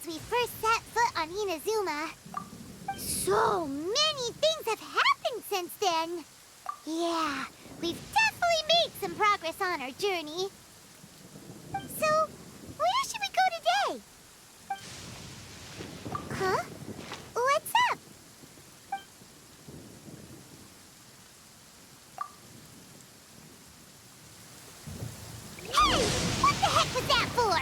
we first set foot on Inazuma. So many things have happened since then. Yeah, we've definitely made some progress on our journey. So, where should we go today? Huh? What's up? Hey! What the heck was that for?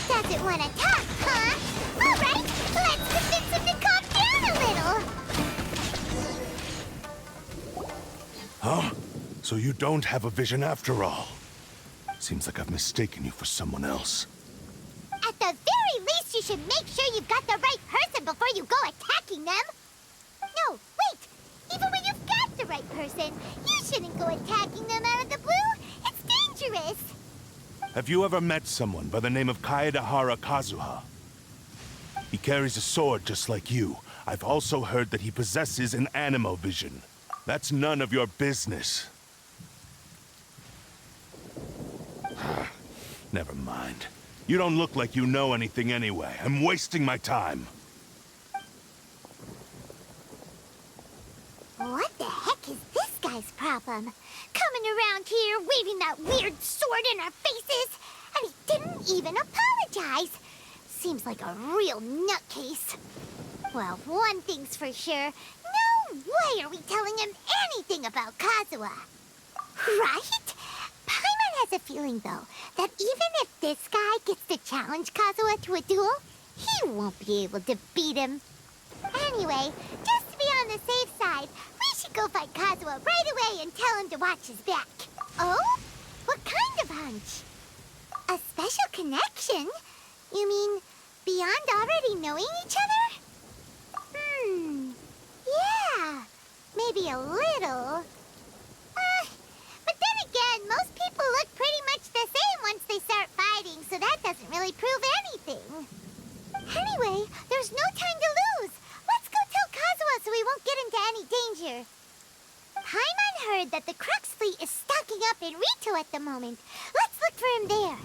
Doesn't want to talk, huh? All right, let's convince him to calm down a little. Huh? So you don't have a vision after all? Seems like I've mistaken you for someone else. At the very least, you should make sure you've got the right person before you go attacking them. No, wait! Even when you've got the right person, you shouldn't go attacking them out of the blue. It's dangerous. Have you ever met someone by the name of Kaedahara Kazuha? He carries a sword just like you. I've also heard that he possesses an animo vision. That's none of your business. Never mind. You don't look like you know anything anyway. I'm wasting my time. What the heck is this guy's problem? Coming around here, waving that weird sword in our faces, and he didn't even apologize. Seems like a real nutcase. Well, one thing's for sure. No way are we telling him anything about Kazuha. Right? Paimon has a feeling, though, that even if this guy gets to challenge Kazuha to a duel, he won't be able to beat him. Anyway, just to be on the safe side, we should go fight Kazuha right away and tell him to watch his back. Oh? What kind of hunch? A special connection? You mean beyond already knowing each other? Yeah, maybe a little. But then again, most people look pretty much the same once they start fighting, so that doesn't really prove anything. Anyway, there's no time to lose. Let's go tell Kazuha so we won't get into any danger. Paimon heard that the Crux fleet is stocking up in Rito at the moment. Let's look for him there.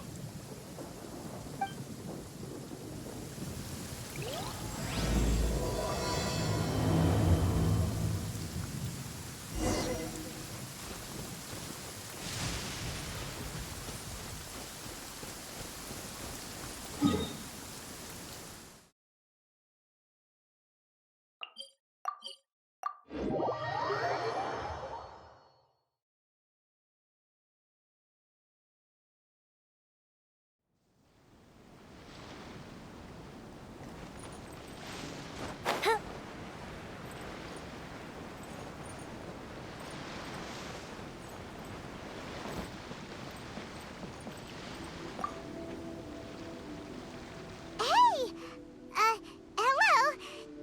Hello?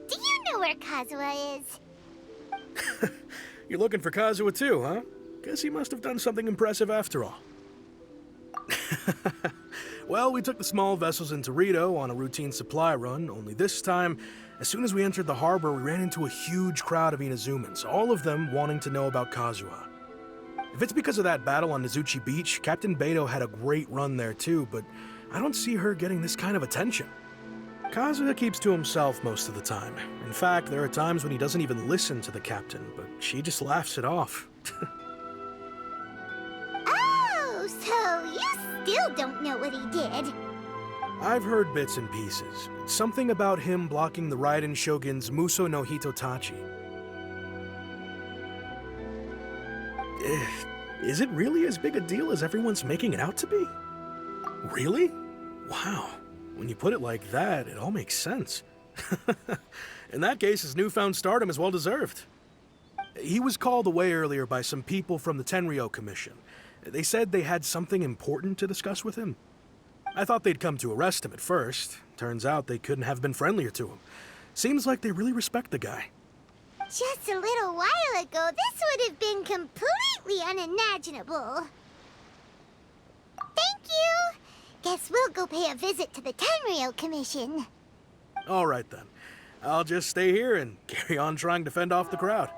Do you know where Kazuha is? You're looking for Kazuha too, huh? Guess he must have done something impressive after all. Well, we took the small vessels into Rito on a routine supply run, only this time, as soon as we entered the harbor, we ran into a huge crowd of Inazumans, all of them wanting to know about Kazuha. If it's because of that battle on Nizuchi Beach, Captain Beto had a great run there too, but I don't see her getting this kind of attention. Kazuha keeps to himself most of the time. In fact, there are times when he doesn't even listen to the captain, but she just laughs it off. Oh, so you still don't know what he did? I've heard bits and pieces. Something about him blocking the Raiden Shogun's Muso no Hitotachi. Is it really as big a deal as everyone's making it out to be? Really? Wow. When you put it like that, it all makes sense. In that case, his newfound stardom is well deserved. He was called away earlier by some people from the Tenryou Commission. They said they had something important to discuss with him. I thought they'd come to arrest him at first. Turns out they couldn't have been friendlier to him. Seems like they really respect the guy. Just a little while ago, this would have been completely unimaginable. Thank you! Guess we'll go pay a visit to the Tenryou Commission. All right then. I'll just stay here and carry on trying to fend off the crowd.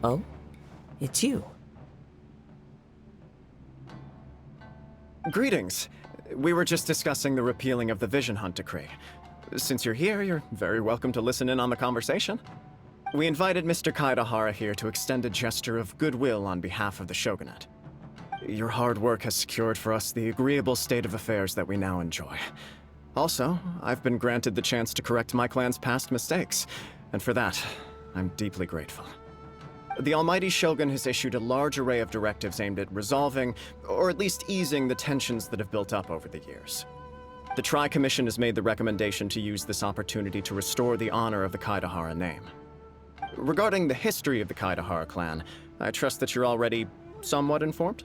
Oh? It's you. Greetings. We were just discussing the repealing of the Vision Hunt decree. Since you're here, you're very welcome to listen in on the conversation. We invited Mr. Kaidahara here to extend a gesture of goodwill on behalf of the Shogunate. Your hard work has secured for us the agreeable state of affairs that we now enjoy. Also, I've been granted the chance to correct my clan's past mistakes, and for that, I'm deeply grateful. The Almighty Shogun has issued a large array of directives aimed at resolving, or at least easing, the tensions that have built up over the years. The Tri-Commission has made the recommendation to use this opportunity to restore the honor of the Kaidahara name. Regarding the history of the Kaidahara clan, I trust that you're already somewhat informed?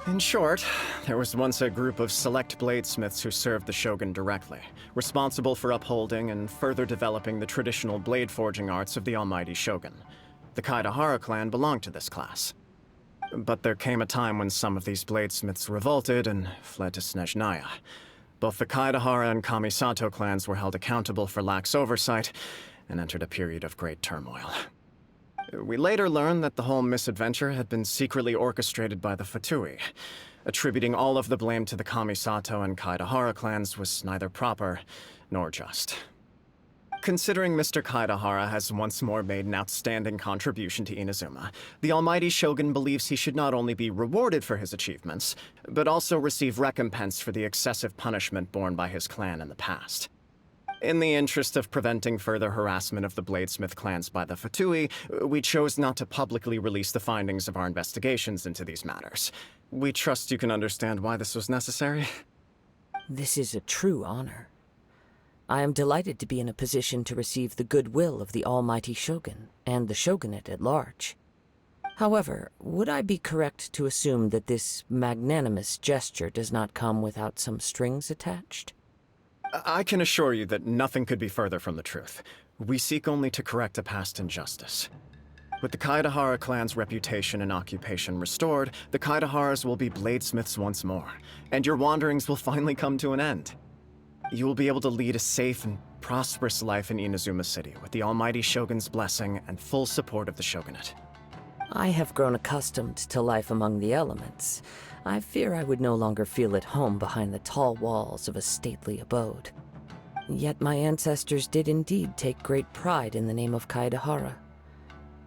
In short, there was once a group of select bladesmiths who served the Shogun directly, responsible for upholding and further developing the traditional blade forging arts of the Almighty Shogun. The Kaidahara clan belonged to this class. But there came a time when some of these bladesmiths revolted and fled to Snezhnaya. Both the Kaidahara and Kamisato clans were held accountable for lax oversight and entered a period of great turmoil. We later learned that the whole misadventure had been secretly orchestrated by the Fatui. Attributing all of the blame to the Kamisato and Kaidahara clans was neither proper nor just. Considering Mr. Kaidahara has once more made an outstanding contribution to Inazuma, the Almighty Shogun believes he should not only be rewarded for his achievements, but also receive recompense for the excessive punishment borne by his clan in the past. In the interest of preventing further harassment of the Bladesmith clans by the Fatui, we chose not to publicly release the findings of our investigations into these matters. We trust you can understand why this was necessary. This is a true honor. I am delighted to be in a position to receive the goodwill of the Almighty Shogun and the Shogunate at large. However, would I be correct to assume that this magnanimous gesture does not come without some strings attached? I can assure you that nothing could be further from the truth. We seek only to correct a past injustice. With the Kaidahara clan's reputation and occupation restored, the Kaidaharas will be bladesmiths once more, and your wanderings will finally come to an end. You will be able to lead a safe and prosperous life in Inazuma City with the Almighty Shogun's blessing and full support of the Shogunate. I have grown accustomed to life among the elements. I fear I would no longer feel at home behind the tall walls of a stately abode. Yet my ancestors did indeed take great pride in the name of Kaidahara,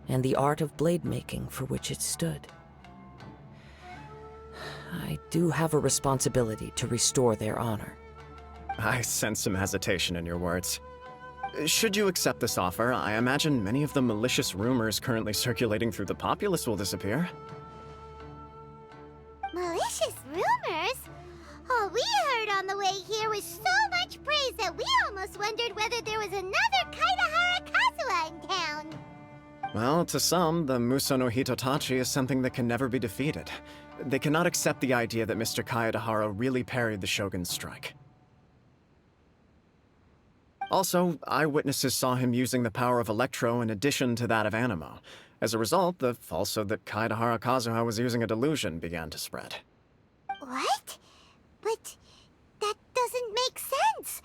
and the art of blade making for which it stood. I do have a responsibility to restore their honor. I sense some hesitation in your words. Should you accept this offer, I imagine many of the malicious rumors currently circulating through the populace will disappear. Malicious rumors? All we heard on the way here was so much praise that we almost wondered whether there was another Kaidahara Kazuha in town. Well, to some, the Muso no Hitotachi is something that can never be defeated. They cannot accept the idea that Mr. Kaidahara really parried the Shogun's strike. Also, eyewitnesses saw him using the power of Electro in addition to that of Animo. As a result, the falsehood that Kaidahara Kazuha was using a delusion began to spread. What? But that doesn't make sense.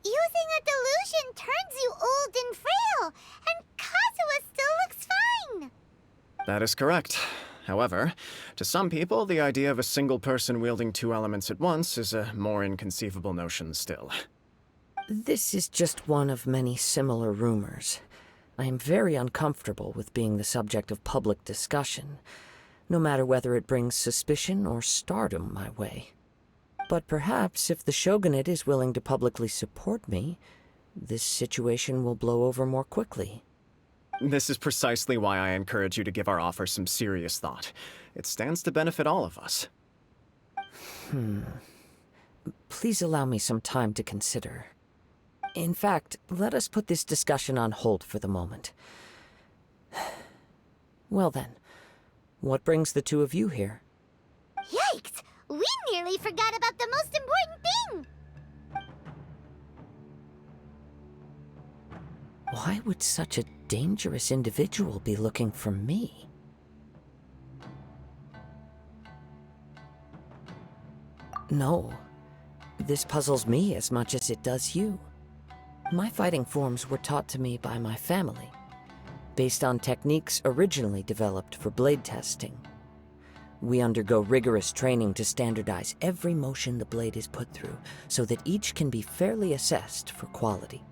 Using a delusion turns you old and frail, and Kazuha still looks fine. That is correct. However, to some people, the idea of a single person wielding two elements at once is a more inconceivable notion still. This is just one of many similar rumors. I am very uncomfortable with being the subject of public discussion, no matter whether it brings suspicion or stardom my way. But perhaps if the shogunate is willing to publicly support me, this situation will blow over more quickly. This is precisely why I encourage you to give our offer some serious thought. It stands to benefit all of us. Please allow me some time to consider. In fact, let us put this discussion on hold for the moment. Well then, what brings the two of you here? Yikes! We nearly forgot about the most important thing! Why would such a dangerous individual be looking for me? No, this puzzles me as much as it does you. My fighting forms were taught to me by my family, based on techniques originally developed for blade testing. We undergo rigorous training to standardize every motion the blade is put through, so that each can be fairly assessed for quality.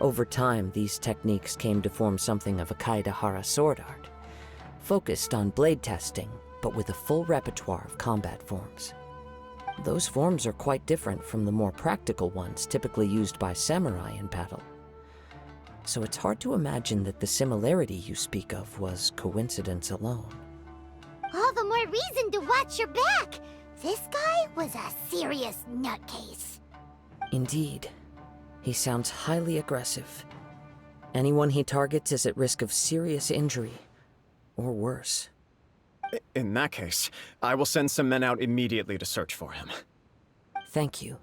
Over time, these techniques came to form something of a Kaedehara sword art, focused on blade testing, but with a full repertoire of combat forms. Those forms are quite different from the more practical ones typically used by samurai in battle. So it's hard to imagine that the similarity you speak of was coincidence alone. All the more reason to watch your back! This guy was a serious nutcase. Indeed. He sounds highly aggressive. Anyone he targets is at risk of serious injury, or worse. In that case, I will send some men out immediately to search for him. Thank you.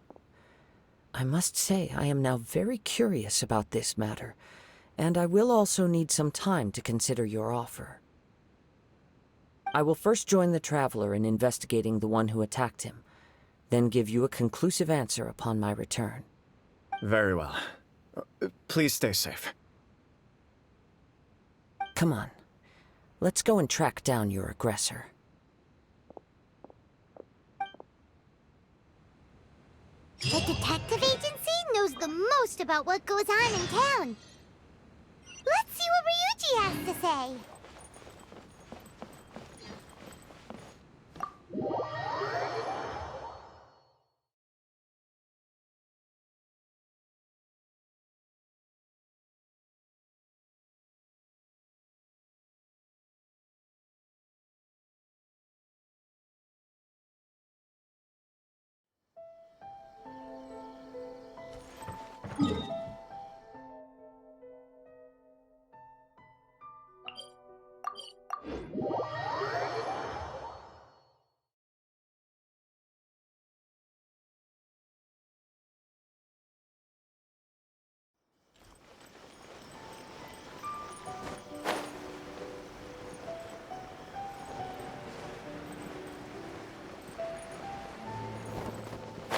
I must say I am now very curious about this matter, and I will also need some time to consider your offer. I will first join the Traveler in investigating the one who attacked him, then give you a conclusive answer upon my return. Very well. Please stay safe. Come on. Let's go and track down your aggressor. The detective agency knows the most about what goes on in town. Let's see what Ryuji has to say.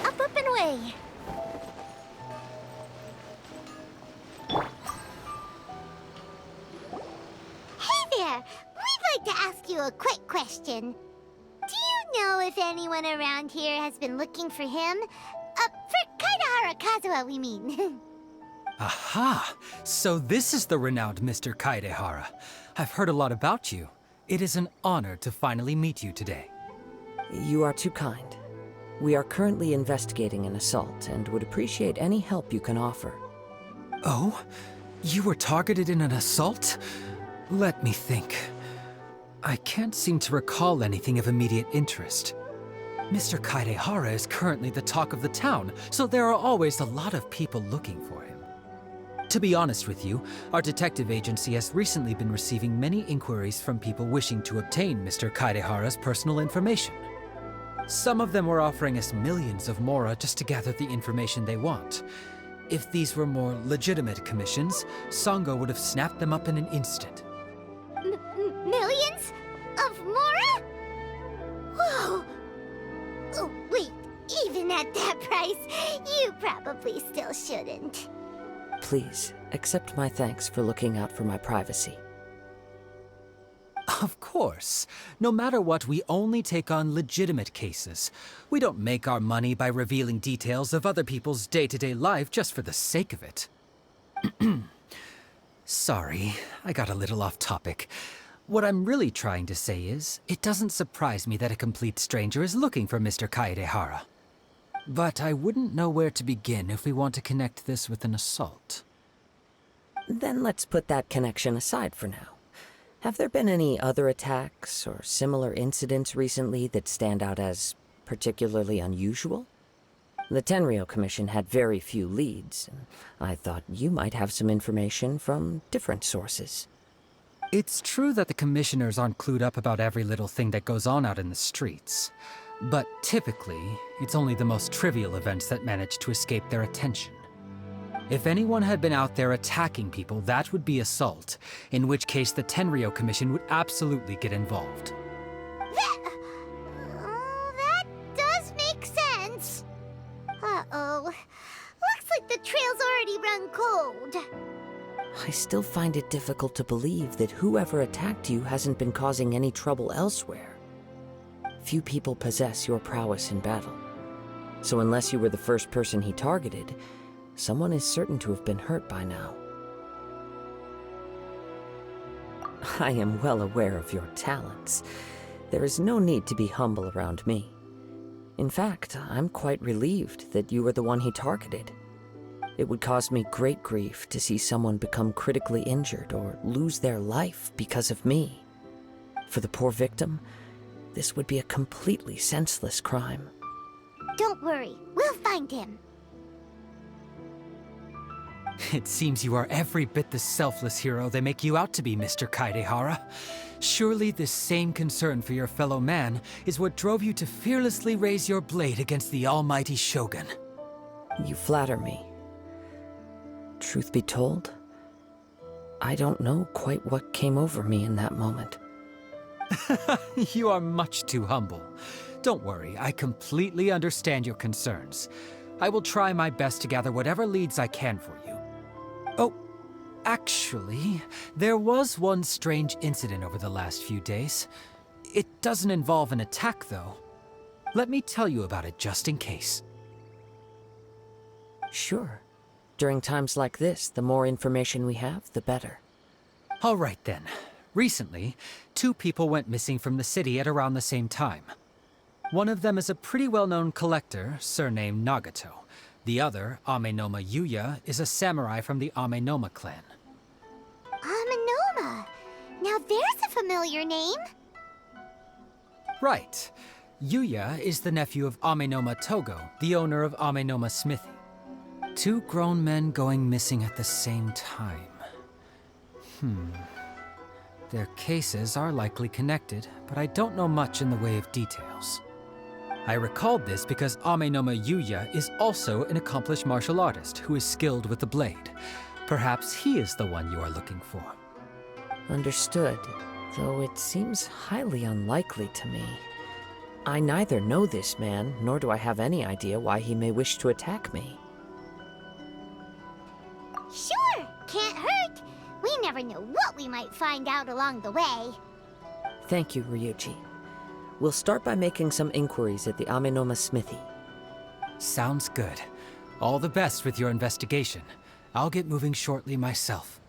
Up and away. Hey there! We'd like to ask you a quick question. Do you know if anyone around here has been looking for him? For Kaedehara Kazuha, we mean. Aha! So this is the renowned Mr. Kaedehara. I've heard a lot about you. It is an honor to finally meet you today. You are too kind. We are currently investigating an assault and would appreciate any help you can offer. Oh? You were targeted in an assault? Let me think. I can't seem to recall anything of immediate interest. Mr. Kaedehara is currently the talk of the town, so there are always a lot of people looking for him. To be honest with you, our detective agency has recently been receiving many inquiries from people wishing to obtain Mr. Kaedehara's personal information. Some of them were offering us millions of mora just to gather the information they want. If these were more legitimate commissions, Sango would have snapped them up in an instant. Millions? Of mora? Whoa! Oh, wait, even at that price, you probably still shouldn't. Please, accept my thanks for looking out for my privacy. Of course. No matter what, we only take on legitimate cases. We don't make our money by revealing details of other people's day-to-day life just for the sake of it. Sorry, I got a little off topic. What I'm really trying to say is, it doesn't surprise me that a complete stranger is looking for Mr. Kaedehara. but I wouldn't know where to begin if we want to connect this with an assault. Then let's put that connection aside for now. Have there been any other attacks or similar incidents recently that stand out as particularly unusual? The Tenryou Commission had very few leads, and I thought you might have some information from different sources. It's true that the commissioners aren't clued up about every little thing that goes on out in the streets, but typically, it's only the most trivial events that manage to escape their attention. If anyone had been out there attacking people, that would be assault, in which case the Tenryou Commission would absolutely get involved. That does make sense. Uh-oh. Looks like the trail's already run cold. I still find it difficult to believe that whoever attacked you hasn't been causing any trouble elsewhere. Few people possess your prowess in battle. So unless you were the first person he targeted, someone is certain to have been hurt by now. I am well aware of your talents. There is no need to be humble around me. In fact, I'm quite relieved that you were the one he targeted. It would cause me great grief to see someone become critically injured or lose their life because of me. For the poor victim, this would be a completely senseless crime. Don't worry, we'll find him. It seems you are every bit the selfless hero they make you out to be, Mr. Kaidehara. Surely this same concern for your fellow man is what drove you to fearlessly raise your blade against the almighty Shogun. You flatter me. Truth be told, I don't know quite what came over me in that moment. You are much too humble. Don't worry, I completely understand your concerns. I will try my best to gather whatever leads I can for you. Oh, actually, there was one strange incident over the last few days. It doesn't involve an attack, though. Let me tell you about it just in case. Sure. During times like this, the more information we have, the better. All right, then. Recently, 2 people went missing from the city at around the same time. One of them is a pretty well-known collector, surnamed Nagato. The other, Amenoma Yuya, is a samurai from the Amenoma clan. Amenoma. Now there's a familiar name. Right. Yuya is the nephew of Amenoma Togo, the owner of Amenoma Smithy. 2 grown men going missing at the same time. Their cases are likely connected, but I don't know much in the way of details. I recalled this because Amenoma Yuya is also an accomplished martial artist who is skilled with the blade. Perhaps he is the one you are looking for. Understood, though it seems highly unlikely to me. I neither know this man, nor do I have any idea why he may wish to attack me. Sure, can't hurt. We never know what we might find out along the way. Thank you, Ryuji. We'll start by making some inquiries at the Amenoma Smithy. Sounds good. All the best with your investigation. I'll get moving shortly myself.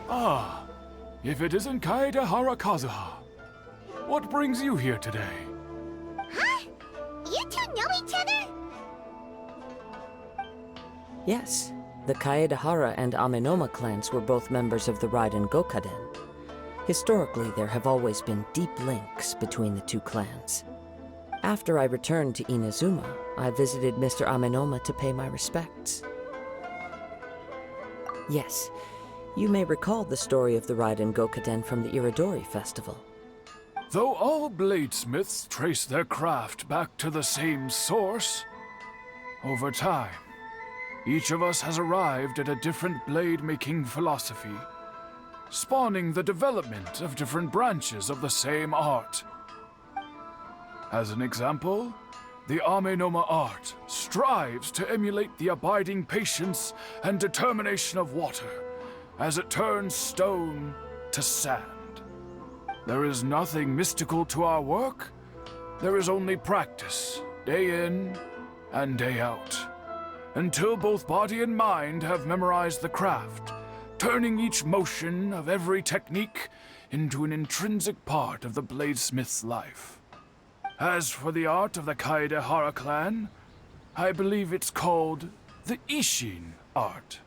Ah, if it isn't Kaedehara Kazuha. What brings you here today? Huh? You 2 know each other? Yes, the Kaedehara and Amenoma clans were both members of the Raiden Gokaden. Historically, there have always been deep links between the 2 clans. After I returned to Inazuma, I visited Mr. Amenoma to pay my respects. Yes, you may recall the story of the Raiden Gokaden from the Iridori Festival. Though all bladesmiths trace their craft back to the same source, over time, each of us has arrived at a different blade-making philosophy, spawning the development of different branches of the same art. As an example, the Amenoma art strives to emulate the abiding patience and determination of water as it turns stone to sand. There is nothing mystical to our work. There is only practice day in and day out, until both body and mind have memorized the craft, turning each motion of every technique into an intrinsic part of the bladesmith's life. As for the art of the Kaedehara clan, I believe it's called the Ishin art.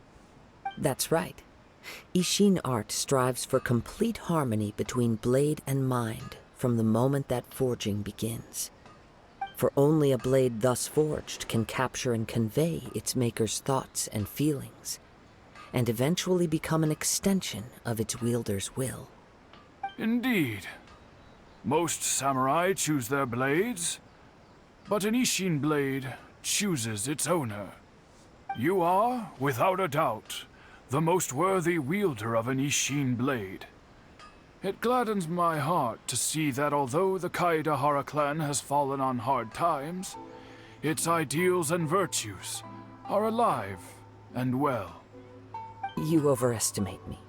That's right. Ishin art strives for complete harmony between blade and mind from the moment that forging begins. For only a blade thus forged can capture and convey its maker's thoughts and feelings, and eventually become an extension of its wielder's will. Indeed. Most samurai choose their blades, but an Ishin blade chooses its owner. You are, without a doubt, the most worthy wielder of an Ishin blade. It gladdens my heart to see that although the Kaedehara clan has fallen on hard times, its ideals and virtues are alive and well. You overestimate me.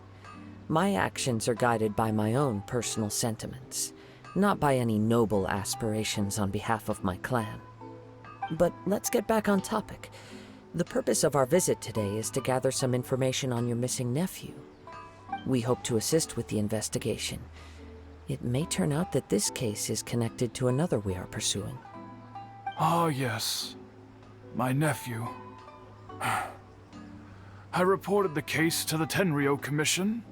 My actions are guided by my own personal sentiments, not by any noble aspirations on behalf of my clan. But let's get back on topic. The purpose of our visit today is to gather some information on your missing nephew. We hope to assist with the investigation. It may turn out that this case is connected to another we are pursuing. Ah, yes. My nephew. I reported the case to the Tenryo Commission,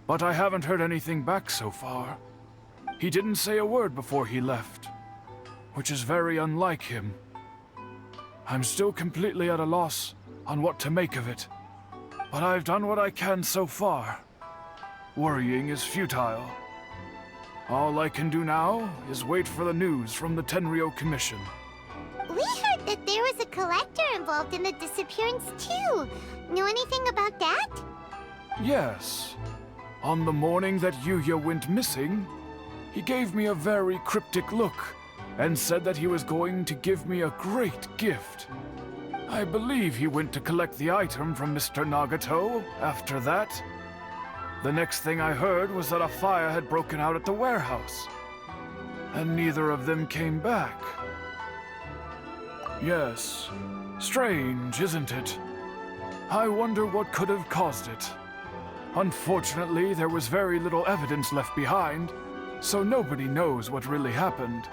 but I haven't heard anything back so far. He didn't say a word before he left, which is very unlike him. I'm still completely at a loss on what to make of it, but I've done what I can so far. Worrying is futile. All I can do now is wait for the news from the Tenryo Commission. We heard that there was a collector involved in the disappearance too. Know anything about that? Yes. On the morning that Yuya went missing, he gave me a very cryptic look and said that he was going to give me a great gift. I believe he went to collect the item from Mr. Nagato after that. The next thing I heard was that a fire had broken out at the warehouse, and neither of them came back. Yes, strange, isn't it? I wonder what could have caused it. Unfortunately, there was very little evidence left behind, so nobody knows what really happened.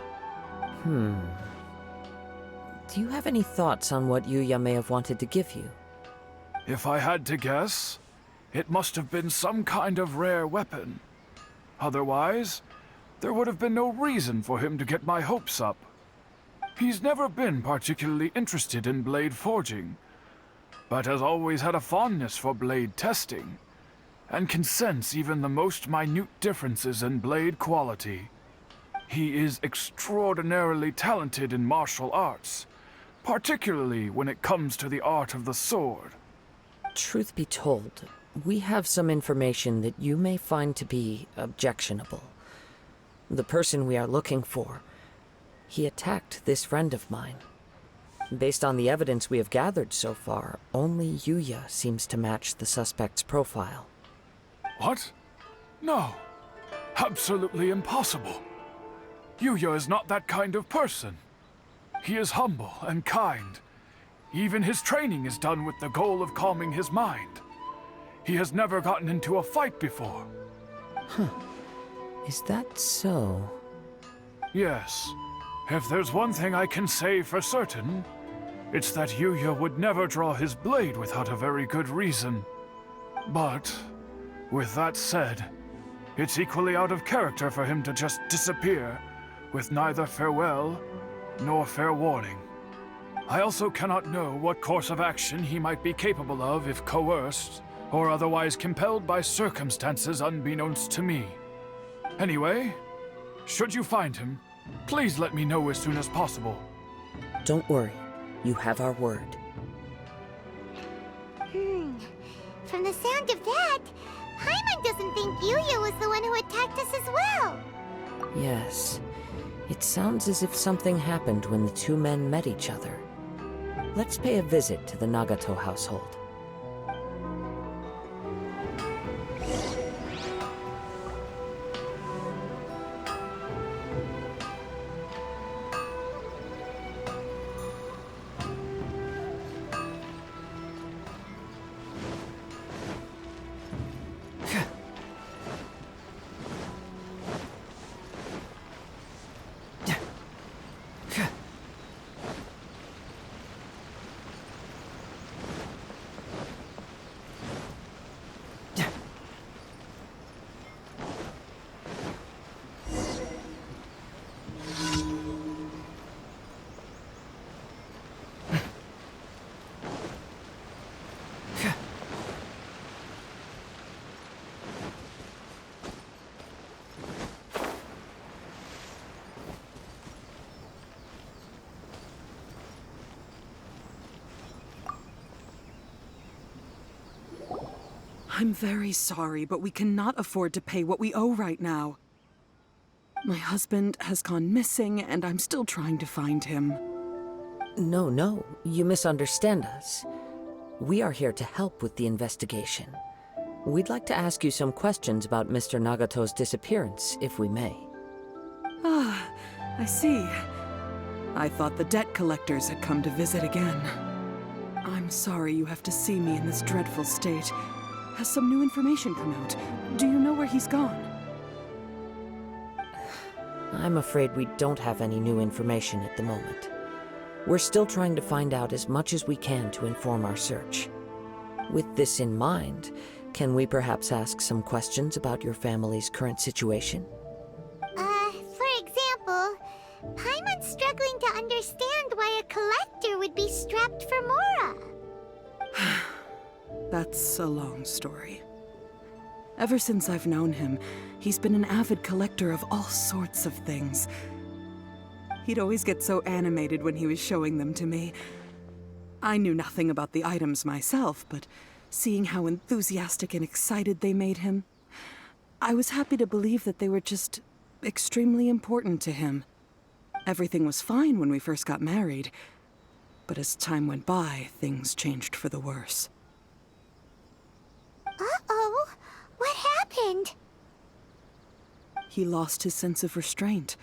Do you have any thoughts on what Yuya may have wanted to give you? If I had to guess, it must have been some kind of rare weapon. Otherwise, there would have been no reason for him to get my hopes up. He's never been particularly interested in blade forging, but has always had a fondness for blade testing, and can sense even the most minute differences in blade quality. He is extraordinarily talented in martial arts, particularly when it comes to the art of the sword. Truth be told, we have some information that you may find to be objectionable. The person we are looking for, he attacked this friend of mine. Based on the evidence we have gathered so far, only Yuya seems to match the suspect's profile. What? No. Absolutely impossible. Yuya is not that kind of person. He is humble and kind. Even his training is done with the goal of calming his mind. He has never gotten into a fight before. Is that so? Yes. If there's one thing I can say for certain, it's that Yuya would never draw his blade without a very good reason. But, with that said, it's equally out of character for him to just disappear, with neither farewell nor fair warning. I also cannot know what course of action he might be capable of if coerced, or otherwise compelled by circumstances unbeknownst to me. Anyway, should you find him, please let me know as soon as possible. Don't worry. You have our word. From the sound of that, Paimon doesn't think Yuya was the one who attacked us as well. Yes. It sounds as if something happened when the two men met each other. Let's pay a visit to the Nagato household. I'm very sorry, but we cannot afford to pay what we owe right now. My husband has gone missing, and I'm still trying to find him. No, you misunderstand us. We are here to help with the investigation. We'd like to ask you some questions about Mr. Nagato's disappearance, if we may. Ah, I see. I thought the debt collectors had come to visit again. I'm sorry you have to see me in this dreadful state. Has some new information come out? Do you know where he's gone? I'm afraid we don't have any new information at the moment. We're still trying to find out as much as we can to inform our search. With this in mind, can we perhaps ask some questions about your family's current situation? For example, Paimon's struggling to understand why a collector would be strapped for Mora. That's a long story. Ever since I've known him, he's been an avid collector of all sorts of things. He'd always get so animated when he was showing them to me. I knew nothing about the items myself, but seeing how enthusiastic and excited they made him, I was happy to believe that they were just extremely important to him. Everything was fine when we first got married, but as time went by, things changed for the worse. Uh-oh, what happened? He lost his sense of restraint.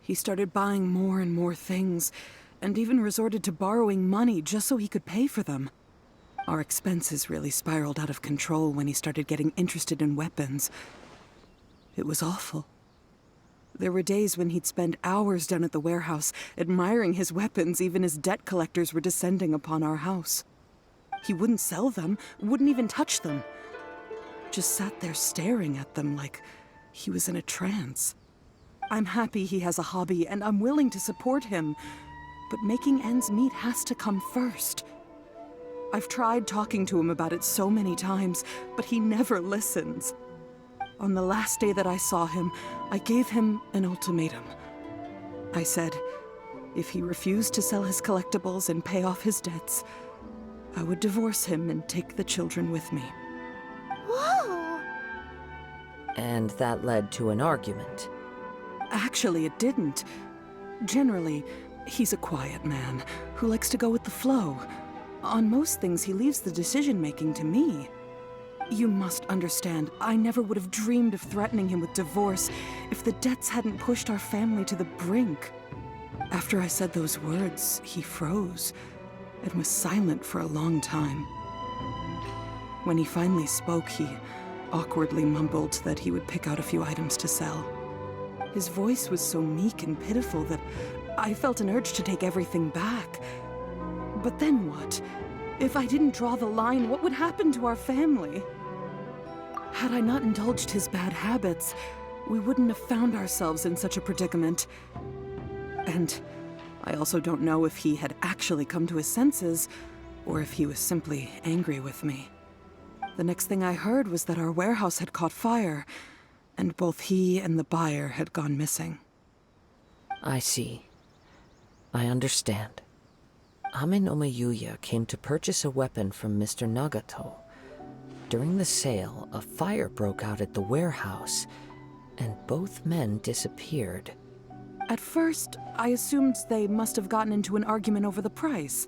He started buying more and more things, and even resorted to borrowing money just so he could pay for them. Our expenses really spiraled out of control when he started getting interested in weapons. It was awful. There were days when he'd spend hours down at the warehouse, admiring his weapons even as debt collectors were descending upon our house. He wouldn't sell them, wouldn't even touch them. Just sat there staring at them like he was in a trance. I'm happy he has a hobby, and I'm willing to support him, but making ends meet has to come first. I've tried talking to him about it so many times, but he never listens. On the last day that I saw him, I gave him an ultimatum. I said, if he refused to sell his collectibles and pay off his debts, I would divorce him and take the children with me. Whoa! And that led to an argument. Actually, it didn't. Generally, he's a quiet man who likes to go with the flow. On most things, he leaves the decision-making to me. You must understand, I never would have dreamed of threatening him with divorce if the debts hadn't pushed our family to the brink. After I said those words, he froze and was silent for a long time. When he finally spoke, he awkwardly mumbled that he would pick out a few items to sell. His voice was so meek and pitiful that I felt an urge to take everything back. But then what? If I didn't draw the line, what would happen to our family? Had I not indulged his bad habits, we wouldn't have found ourselves in such a predicament. And I also don't know if he had actually come to his senses, or if he was simply angry with me. The next thing I heard was that our warehouse had caught fire, and both he and the buyer had gone missing. I see. I understand. Ame no Mayuya came to purchase a weapon from Mr. Nagato. During the sale, a fire broke out at the warehouse, and both men disappeared. At first, I assumed they must have gotten into an argument over the price.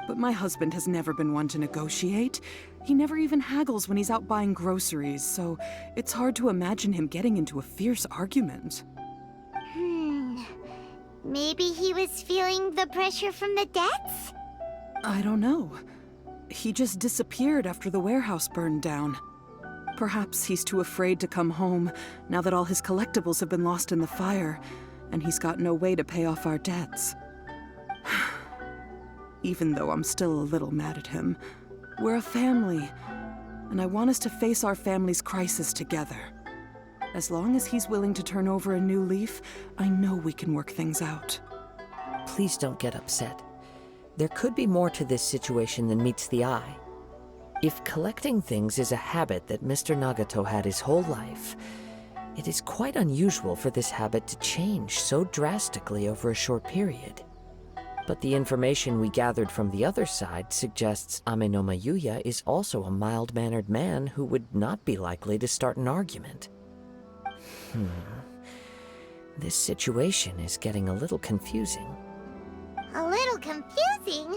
But my husband has never been one to negotiate. He never even haggles when he's out buying groceries, so it's hard to imagine him getting into a fierce argument. Maybe he was feeling the pressure from the debts? I don't know. He just disappeared after the warehouse burned down. Perhaps he's too afraid to come home now that all his collectibles have been lost in the fire, and he's got no way to pay off our debts. Even though I'm still a little mad at him, we're a family, and I want us to face our family's crisis together. As long as he's willing to turn over a new leaf, I know we can work things out. Please don't get upset. There could be more to this situation than meets the eye. If collecting things is a habit that Mr. Nagato had his whole life, it is quite unusual for this habit to change so drastically over a short period. But the information we gathered from the other side suggests Amenoma Yuya is also a mild-mannered man who would not be likely to start an argument. This situation is getting a little confusing. A little confusing?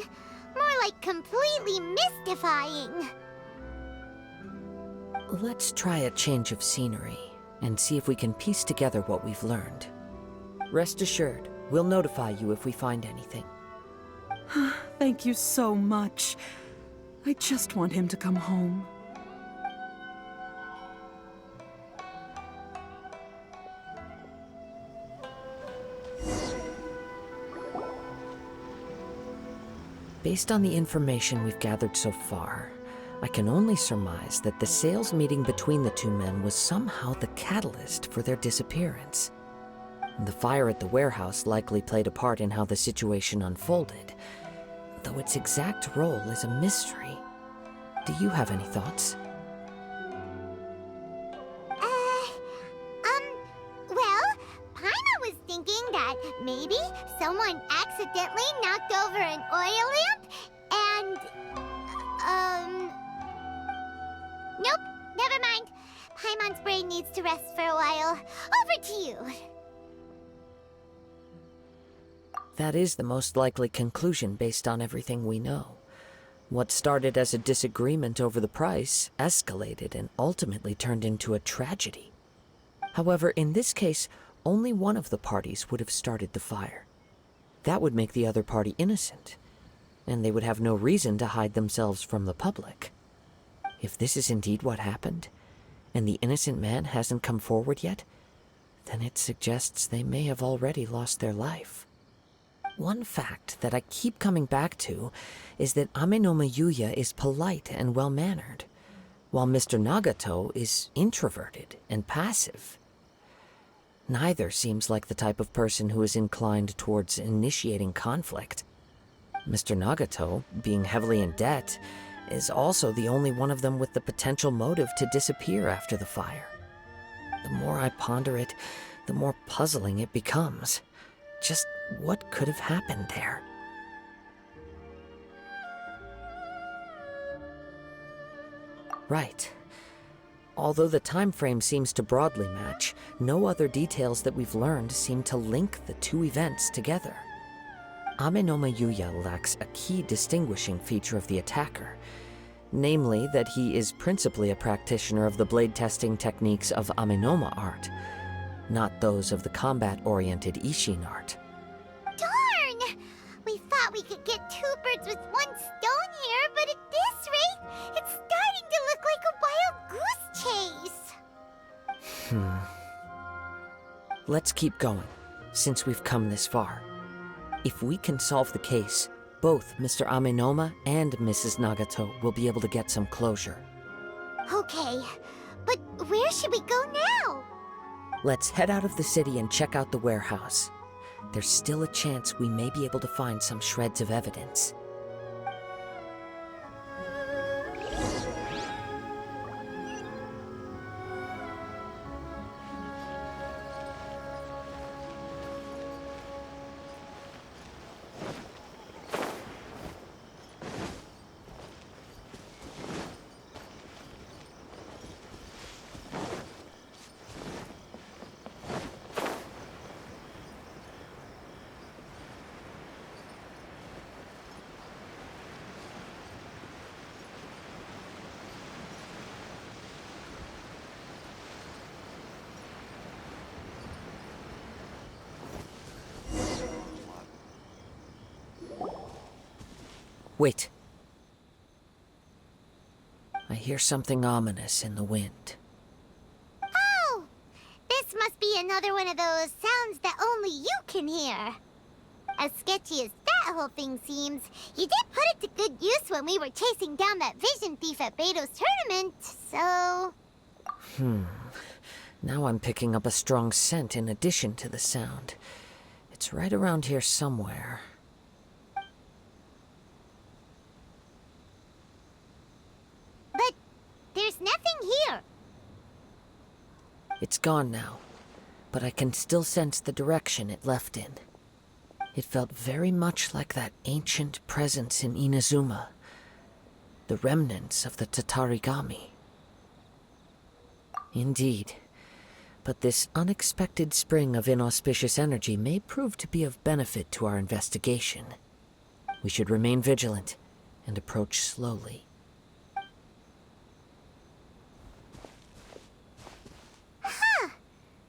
More like completely mystifying. Let's try a change of scenery and see if we can piece together what we've learned. Rest assured, we'll notify you if we find anything. Thank you so much. I just want him to come home. Based on the information we've gathered so far, I can only surmise that the sales meeting between the two men was somehow the catalyst for their disappearance. The fire at the warehouse likely played a part in how the situation unfolded, though its exact role is a mystery. Do you have any thoughts? Well, Paimon was thinking that maybe someone accidentally knocked over an oil lamp and, nope, never mind. Paimon's brain needs to rest for a while. Over to you. That is the most likely conclusion based on everything we know. What started as a disagreement over the price escalated and ultimately turned into a tragedy. However, in this case, only one of the parties would have started the fire. That would make the other party innocent, and they would have no reason to hide themselves from the public. If this is indeed what happened, and the innocent man hasn't come forward yet, then it suggests they may have already lost their life. One fact that I keep coming back to is that Amenoma Yuya is polite and well-mannered, while Mr. Nagato is introverted and passive. Neither seems like the type of person who is inclined towards initiating conflict. Mr. Nagato, being heavily in debt, is also the only one of them with the potential motive to disappear after the fire. The more I ponder it, the more puzzling it becomes. Just what could have happened there? Right. Although the time frame seems to broadly match, no other details that we've learned seem to link the two events together. Amenoma Yuya lacks a key distinguishing feature of the attacker, namely that he is principally a practitioner of the blade testing techniques of Amenoma art, not those of the combat-oriented Ishin art. Darn! We thought we could get two birds with one stone here, but at this rate, it's starting to look like a wild goose chase. Let's keep going, since we've come this far. If we can solve the case, both Mr. Amenoma and Mrs. Nagato will be able to get some closure. Okay, but where should we go now? Let's head out of the city and check out the warehouse. There's still a chance we may be able to find some shreds of evidence. Wait. I hear something ominous in the wind. Oh! This must be another one of those sounds that only you can hear. As sketchy as that whole thing seems, you did put it to good use when we were chasing down that vision thief at Beto's tournament, so... Now I'm picking up a strong scent in addition to the sound. It's right around here somewhere. But there's nothing here. It's gone now, but I can still sense the direction it left in. It felt very much like that ancient presence in Inazuma, the remnants of the Tatarigami. Indeed, but this unexpected spring of inauspicious energy may prove to be of benefit to our investigation. We should remain vigilant and approach slowly.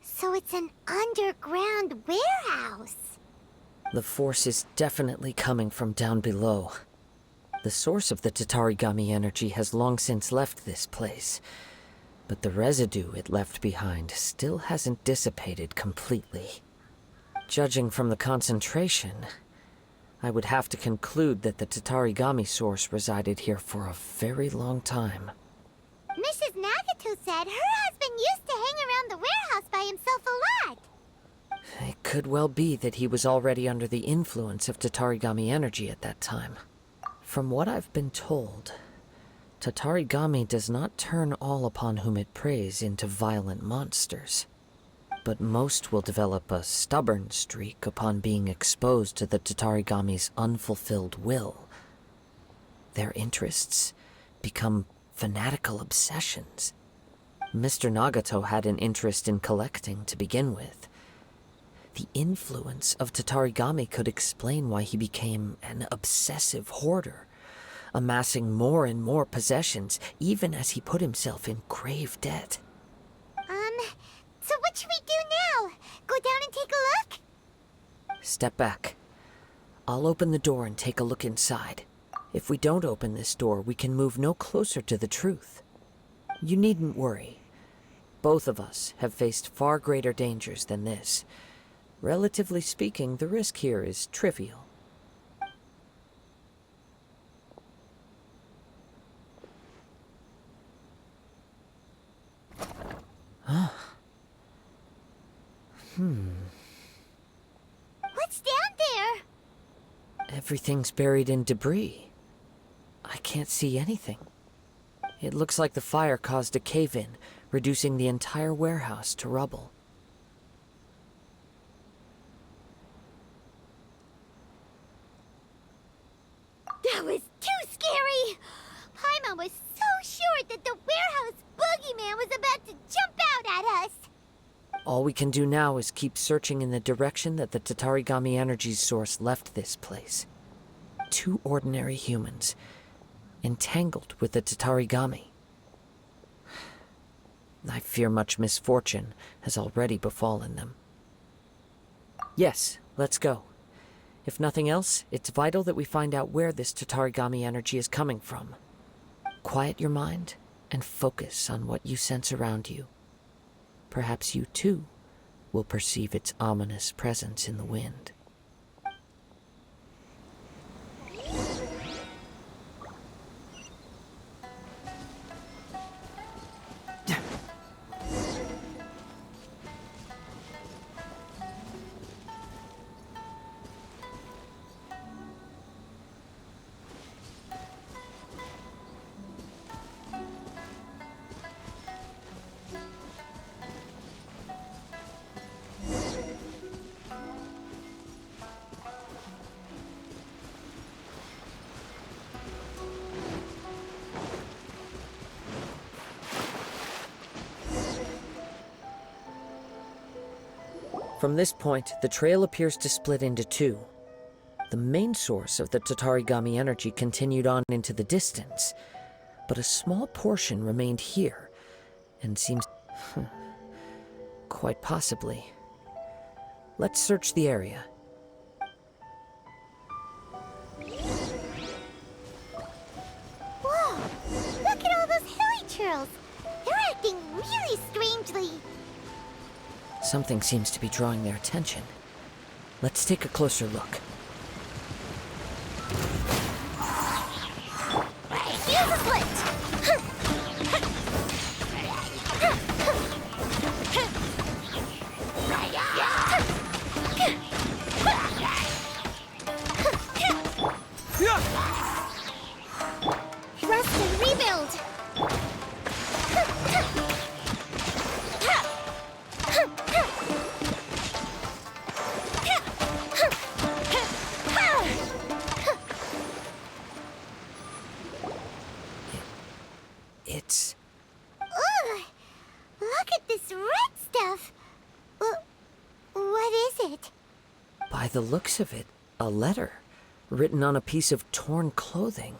So it's an underground warehouse. The force is definitely coming from down below. The source of the Tatarigami energy has long since left this place, but the residue it left behind still hasn't dissipated completely. Judging from the concentration, I would have to conclude that the Tatarigami source resided here for a very long time. Mrs. Nagato said her husband used to hang around the warehouse by himself a lot. It could well be that he was already under the influence of Tatarigami energy at that time. From what I've been told, Tatarigami does not turn all upon whom it preys into violent monsters, but most will develop a stubborn streak upon being exposed to the Tatarigami's unfulfilled will. Their interests become fanatical obsessions. Mr. Nagato had an interest in collecting to begin with. The influence of Tatarigami could explain why he became an obsessive hoarder, amassing more and more possessions, even as he put himself in grave debt. So what should we do now? Go down and take a look? Step back. I'll open the door and take a look inside. If we don't open this door, we can move no closer to the truth. You needn't worry. Both of us have faced far greater dangers than this. Relatively speaking, the risk here is trivial. What's down there? Everything's buried in debris. I can't see anything. It looks like the fire caused a cave-in, reducing the entire warehouse to rubble. That was too scary! Paimon was so sure that the warehouse boogeyman was about to jump out at us! All we can do now is keep searching in the direction that the Tatarigami energy's source left this place. Two ordinary humans, entangled with the Tatarigami. I fear much misfortune has already befallen them. Yes, let's go. If nothing else, it's vital that we find out where this Tatarigami energy is coming from. Quiet your mind and focus on what you sense around you. Perhaps you, too, will perceive its ominous presence in the wind. From this point, the trail appears to split into two. The main source of the Tatarigami energy continued on into the distance, but a small portion remained here, and seems... quite possibly. Let's search the area. Whoa! Look at all those hilly churls! They're acting really strangely! Something seems to be drawing their attention. Let's take a closer look. Use a slit! Rest and rebuild! By the looks of it, a letter written on a piece of torn clothing.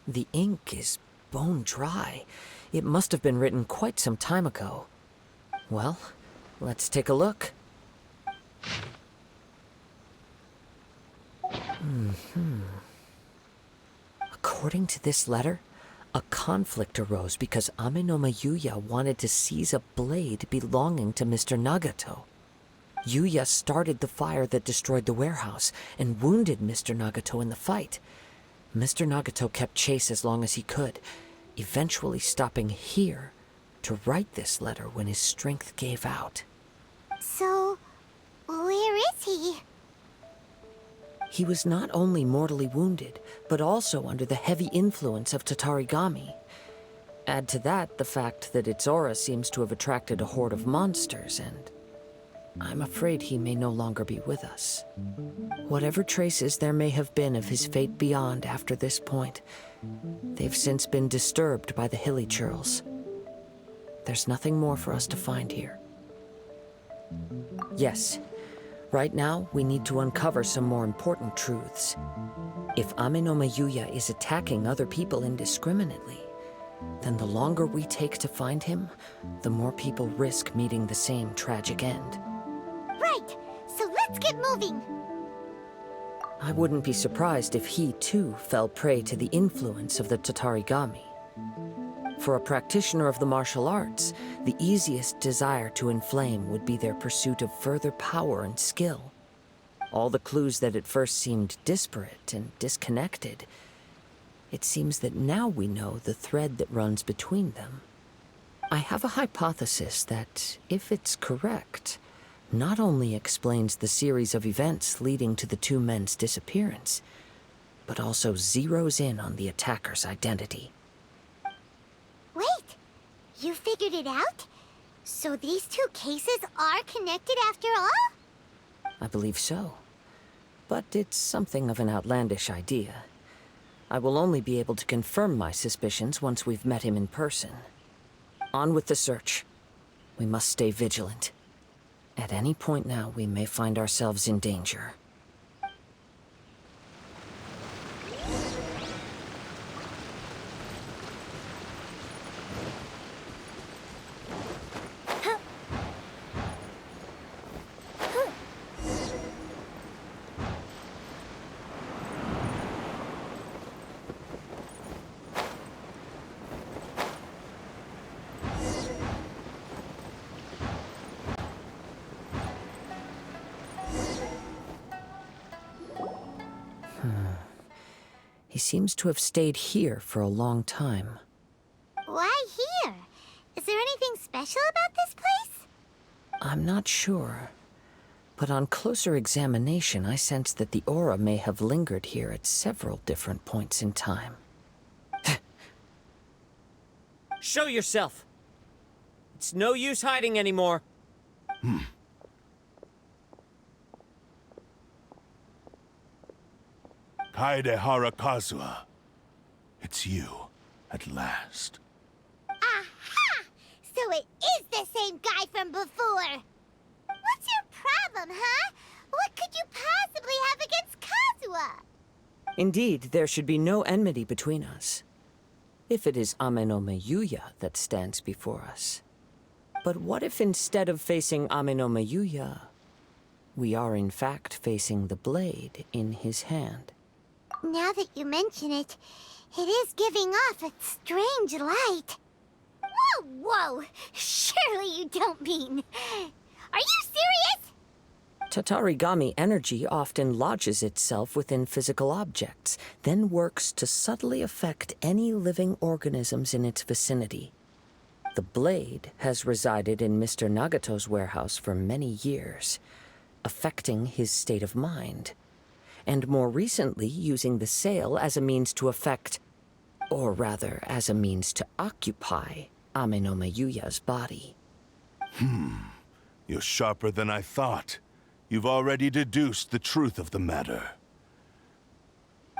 The ink is bone dry. It must have been written quite some time ago. Well, let's take a look. According to this letter, a conflict arose because Amenoma Yuya wanted to seize a blade belonging to Mr. Nagato. Yuya started the fire that destroyed the warehouse and wounded Mr. Nagato in the fight. Mr. Nagato kept chase as long as he could, eventually stopping here to write this letter when his strength gave out. So, where is he? He was not only mortally wounded, but also under the heavy influence of Tatarigami. Add to that the fact that its aura seems to have attracted a horde of monsters, and I'm afraid he may no longer be with us. Whatever traces there may have been of his fate beyond after this point, they've since been disturbed by the hilly churls. There's nothing more for us to find here. Yes, right now we need to uncover some more important truths. If Amenoma Yuya is attacking other people indiscriminately, then the longer we take to find him, the more people risk meeting the same tragic end. Right, so let's get moving. I wouldn't be surprised if he, too, fell prey to the influence of the Tatarigami. For a practitioner of the martial arts, the easiest desire to inflame would be their pursuit of further power and skill. All the clues that at first seemed disparate and disconnected, it seems that now we know the thread that runs between them. I have a hypothesis that, if it's correct, not only explains the series of events leading to the two men's disappearance, but also zeroes in on the attacker's identity. Wait, you figured it out? So these two cases are connected after all? I believe so. But it's something of an outlandish idea. I will only be able to confirm my suspicions once we've met him in person. On with the search. We must stay vigilant. At any point now, we may find ourselves in danger. He seems to have stayed here for a long time. Why here? Is there anything special about this place? I'm not sure. But on closer examination, I sense that the aura may have lingered here at several different points in time. Show yourself! It's no use hiding anymore. Kaedehara Kazuha. It's you, at last. Aha! So it is the same guy from before! What's your problem, huh? What could you possibly have against Kazuha? Indeed, there should be no enmity between us. If it is Amenoma Yuya that stands before us. But what if instead of facing Amenoma Yuya, we are in fact facing the blade in his hand? Now that you mention it, it is giving off a strange light. Whoa, whoa! Surely you don't mean... Are you serious? Tatarigami energy often lodges itself within physical objects, then works to subtly affect any living organisms in its vicinity. The blade has resided in Mr. Nagato's warehouse for many years, affecting his state of mind, and more recently using the sale as a means to affect, or rather as a means to occupy, Amenoma Yuya's body. You're sharper than I thought. You've already deduced the truth of the matter.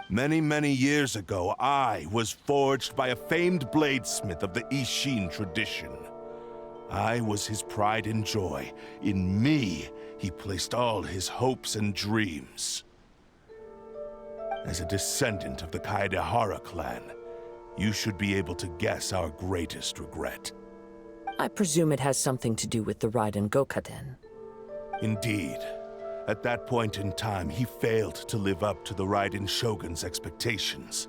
Many, many years ago, I was forged by a famed bladesmith of the Ishin tradition. I was his pride and joy. In me, he placed all his hopes and dreams. As a descendant of the Kaedehara clan, you should be able to guess our greatest regret. I presume it has something to do with the Raiden Gokaden. Indeed. At that point in time, he failed to live up to the Raiden Shogun's expectations.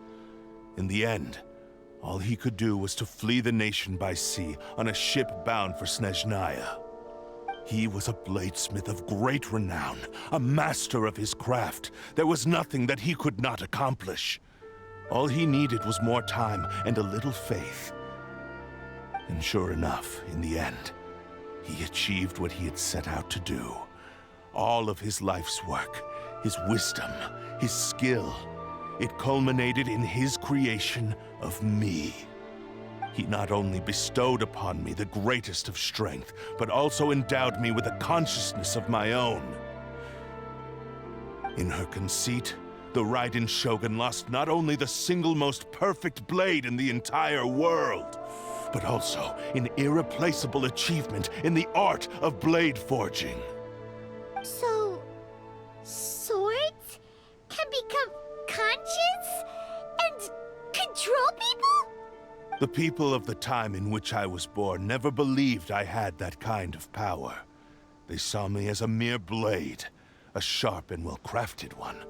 In the end, all he could do was to flee the nation by sea on a ship bound for Snezhnaya. He was a bladesmith of great renown, a master of his craft. There was nothing that he could not accomplish. All he needed was more time and a little faith. And sure enough, in the end, he achieved what he had set out to do. All of his life's work, his wisdom, his skill, it culminated in his creation of me. He not only bestowed upon me the greatest of strength, but also endowed me with a consciousness of my own. In her conceit, the Raiden Shogun lost not only the single most perfect blade in the entire world, but also an irreplaceable achievement in the art of blade forging. So, swords can become conscious and control people? The people of the time in which I was born never believed I had that kind of power. They saw me as a mere blade, a sharp and well-crafted one,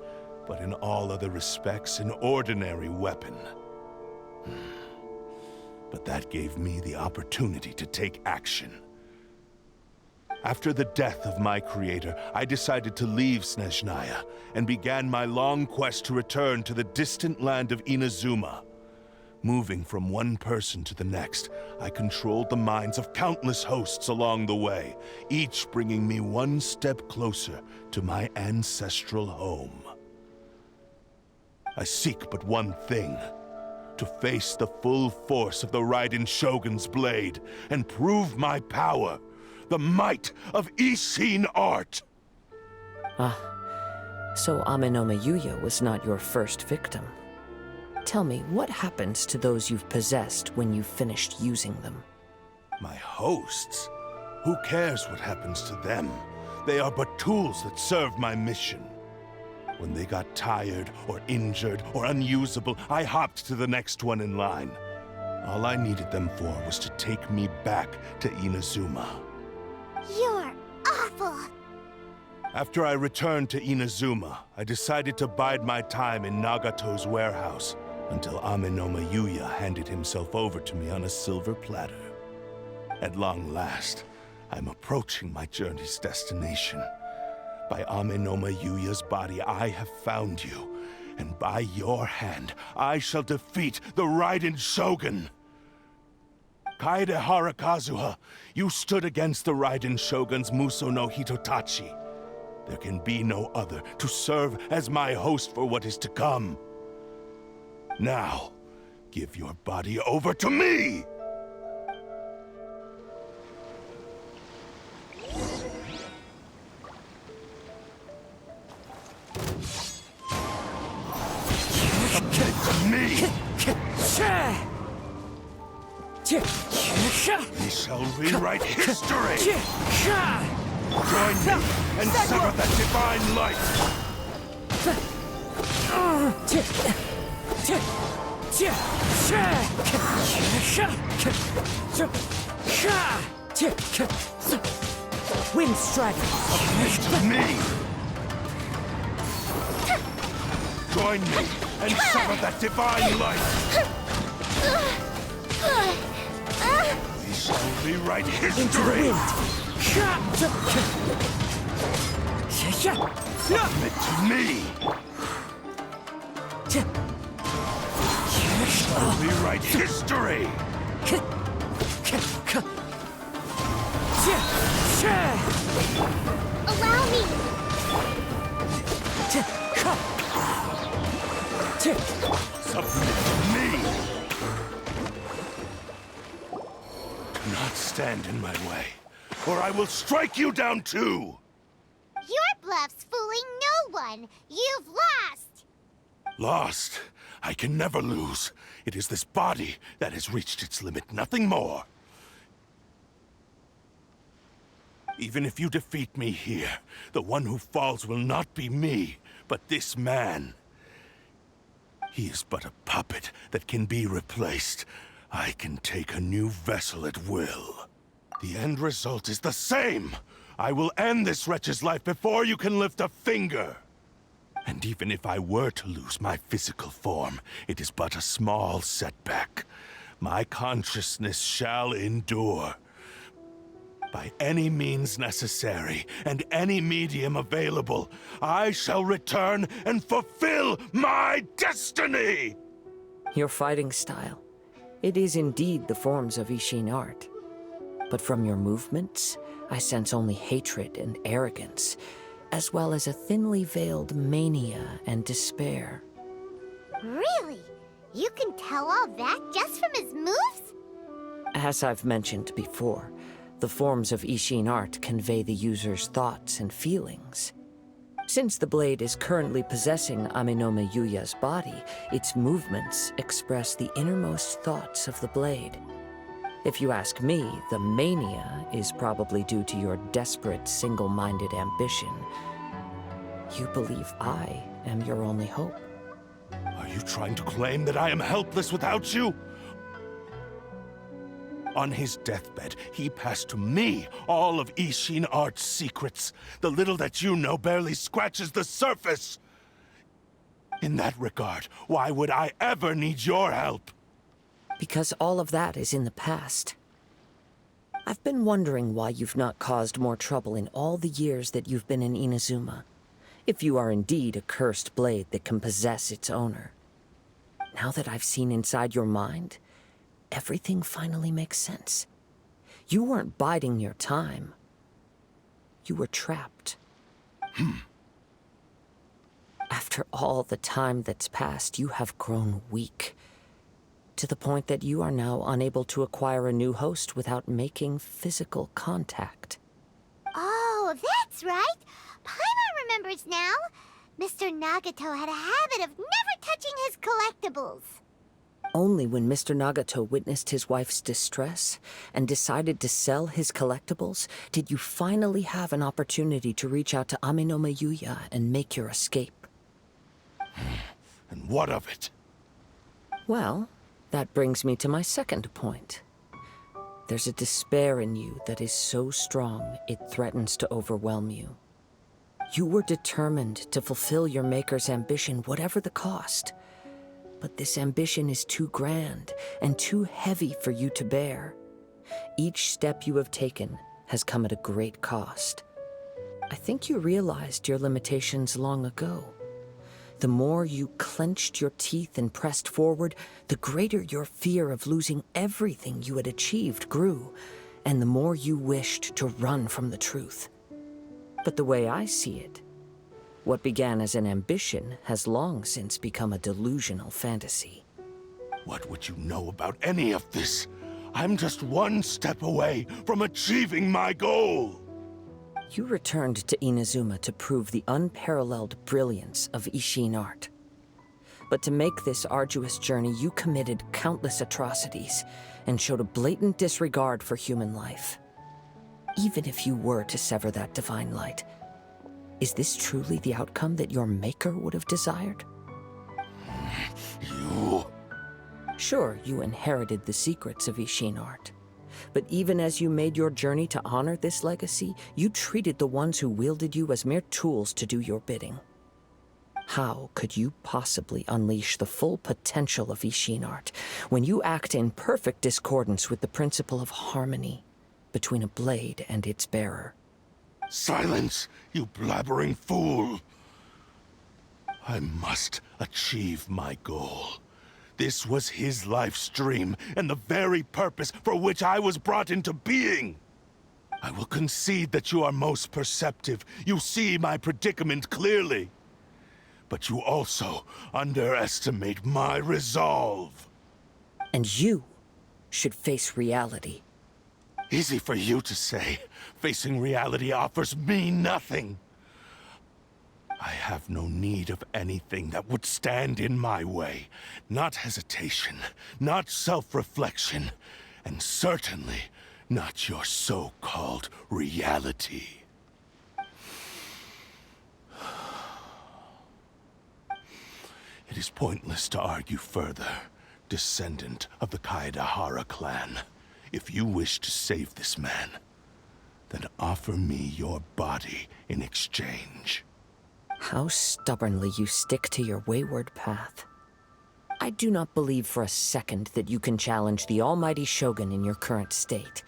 but in all other respects an ordinary weapon. But that gave me the opportunity to take action. After the death of my creator, I decided to leave Snezhnaya and began my long quest to return to the distant land of Inazuma. Moving from one person to the next, I controlled the minds of countless hosts along the way, each bringing me one step closer to my ancestral home. I seek but one thing: to face the full force of the Raiden Shogun's blade and prove my power, the might of Ishin art. So Amenoma Yuya was not your first victim. Tell me, what happens to those you've possessed when you've finished using them? My hosts? Who cares what happens to them? They are but tools that serve my mission. When they got tired, or injured, or unusable, I hopped to the next one in line. All I needed them for was to take me back to Inazuma. You're awful. After I returned to Inazuma, I decided to bide my time in Nagato's warehouse until Amenoma Yuya handed himself over to me on a silver platter. At long last, I'm approaching my journey's destination. By Amenoma Yuya's body, I have found you, and by your hand, I shall defeat the Raiden Shogun. Kaedehara Kazuha, you stood against the Raiden Shogun's Muso no Hitotachi. There can be no other to serve as my host for what is to come. Now, give your body over to me! Submit to me! We shall rewrite history! Join me and sever that divine light! Wind Strider! Submit to me! Join me and sever that divine light! We shall rewrite history! Submit to me! We shall rewrite history! Allow me. Submit to me! Do not stand in my way, or I will strike you down too! Your bluff's fooling no one. You've lost. Lost? I can never lose. It is this body that has reached its limit, nothing more. Even if you defeat me here, the one who falls will not be me, but this man. He is but a puppet that can be replaced. I can take a new vessel at will. The end result is the same! I will end this wretch's life before you can lift a finger! And even if I were to lose my physical form, it is but a small setback. My consciousness shall endure. By any means necessary, and any medium available, I shall return and fulfill my destiny! Your fighting style. It is indeed the forms of Ishin art. But from your movements, I sense only hatred and arrogance, as well as a thinly veiled mania and despair. Really? You can tell all that just from his moves? As I've mentioned before, the forms of Ishin art convey the user's thoughts and feelings. Since the blade is currently possessing Aminome Yuya's body, its movements express the innermost thoughts of the blade. If you ask me, the mania is probably due to your desperate, single-minded ambition. You believe I am your only hope. Are you trying to claim that I am helpless without you? On his deathbed, he passed to me all of Ishin art's secrets. The little that you know barely scratches the surface. In that regard, why would I ever need your help? Because all of that is in the past. I've been wondering why you've not caused more trouble in all the years that you've been in Inazuma. If you are indeed a cursed blade that can possess its owner. Now that I've seen inside your mind, everything finally makes sense. You weren't biding your time. You were trapped. After all the time that's passed, you have grown weak. To the point that you are now unable to acquire a new host without making physical contact. Oh, that's right. Paimon remembers now. Mr. Nagato had a habit of never touching his collectibles. Only when Mr. Nagato witnessed his wife's distress and decided to sell his collectibles did you finally have an opportunity to reach out to Aminome Yuya and make your escape. And what of it? Well, that brings me to my second point. There's a despair in you that is so strong it threatens to overwhelm you. You were determined to fulfill your maker's ambition, whatever the cost. But this ambition is too grand and too heavy for you to bear. Each step you have taken has come at a great cost. I think you realized your limitations long ago. The more you clenched your teeth and pressed forward, the greater your fear of losing everything you had achieved grew, and the more you wished to run from the truth. But the way I see it, what began as an ambition has long since become a delusional fantasy. What would you know about any of this? I'm just one step away from achieving my goal! You returned to Inazuma to prove the unparalleled brilliance of Ishin art. But to make this arduous journey, you committed countless atrocities and showed a blatant disregard for human life. Even if you were to sever that divine light, is this truly the outcome that your maker would have desired? You... Sure, you inherited the secrets of Ishin art. But even as you made your journey to honor this legacy, you treated the ones who wielded you as mere tools to do your bidding. How could you possibly unleash the full potential of Ishin art when you act in perfect discordance with the principle of harmony between a blade and its bearer? Silence, you blabbering fool! I must achieve my goal. This was his life's dream, and the very purpose for which I was brought into being. I will concede that you are most perceptive. You see my predicament clearly. But you also underestimate my resolve. And you should face reality. Easy for you to say. Facing reality offers me nothing. I have no need of anything that would stand in my way. Not hesitation, not self-reflection, and certainly not your so-called reality. It is pointless to argue further, descendant of the Kaedahara clan. If you wish to save this man, then offer me your body in exchange. How stubbornly you stick to your wayward path. I do not believe for a second that you can challenge the almighty Shogun in your current state.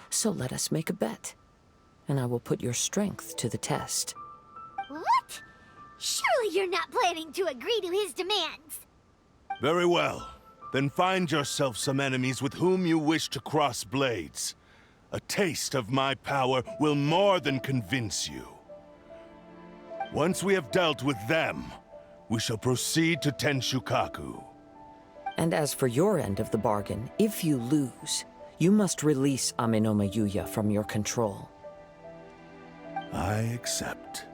So let us make a bet, and I will put your strength to the test. What? Surely you're not planning to agree to his demands. Very well. Then find yourself some enemies with whom you wish to cross blades. A taste of my power will more than convince you. Once we have dealt with them, we shall proceed to Tenshukaku. And as for your end of the bargain, if you lose, you must release Amenoma Yuya from your control. I accept.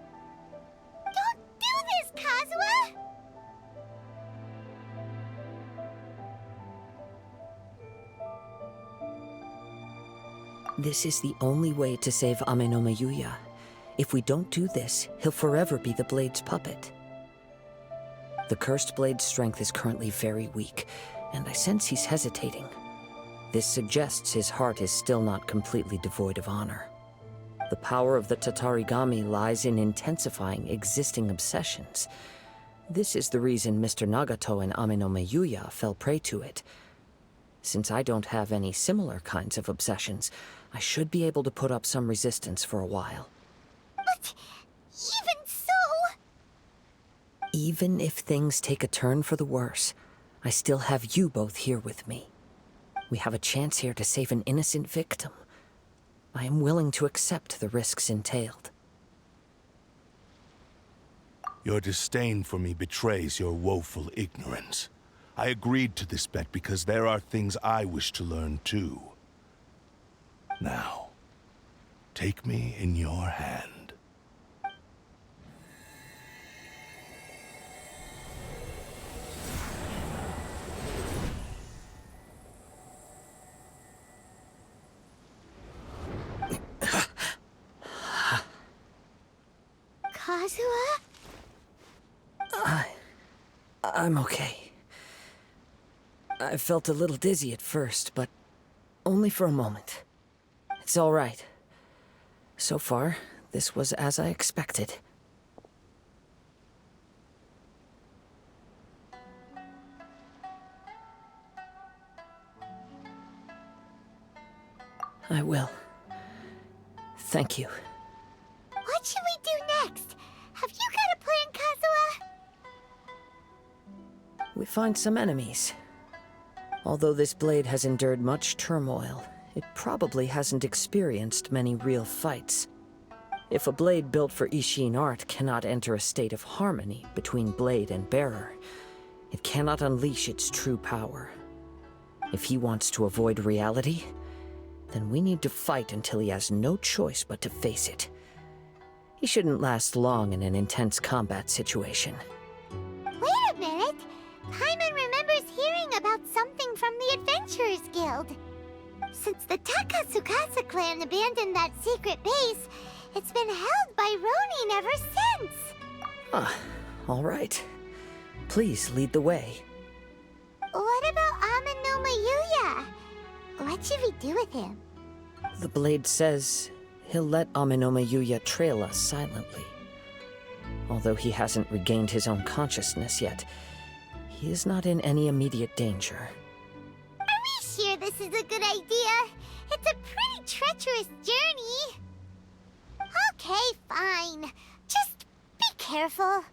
Don't do this, Kazuha! This is the only way to save Amenoma Yuya. If we don't do this, he'll forever be the Blade's puppet. The Cursed Blade's strength is currently very weak, and I sense he's hesitating. This suggests his heart is still not completely devoid of honor. The power of the Tatarigami lies in intensifying existing obsessions. This is the reason Mr. Nagato and Amenoma Yuya fell prey to it. Since I don't have any similar kinds of obsessions, I should be able to put up some resistance for a while. But even so... Even if things take a turn for the worse, I still have you both here with me. We have a chance here to save an innocent victim. I am willing to accept the risks entailed. Your disdain for me betrays your woeful ignorance. I agreed to this bet because there are things I wish to learn too. Now, take me in your hand. Kazuha? I'm okay. I felt a little dizzy at first, but only for a moment. It's all right. So far, this was as I expected. I will. Thank you. What should we do next? Have you got a plan, Kazuha? We find some enemies. Although this blade has endured much turmoil, it probably hasn't experienced many real fights. If a blade built for Ishin art cannot enter a state of harmony between blade and bearer, it cannot unleash its true power. If he wants to avoid reality, then we need to fight until he has no choice but to face it. He shouldn't last long in an intense combat situation. Wait a minute! Paimon remembers hearing about something from the Adventurers Guild. Since the Takatsukasa clan abandoned that secret base, it's been held by Ronin ever since. All right. Please lead the way. What about Amenoma Yuya? What should we do with him? The blade says he'll let Amenoma Yuya trail us silently. Although he hasn't regained his own consciousness yet, he is not in any immediate danger. Are we sure this is a good idea? It's a pretty treacherous journey. Okay, fine. Just be careful.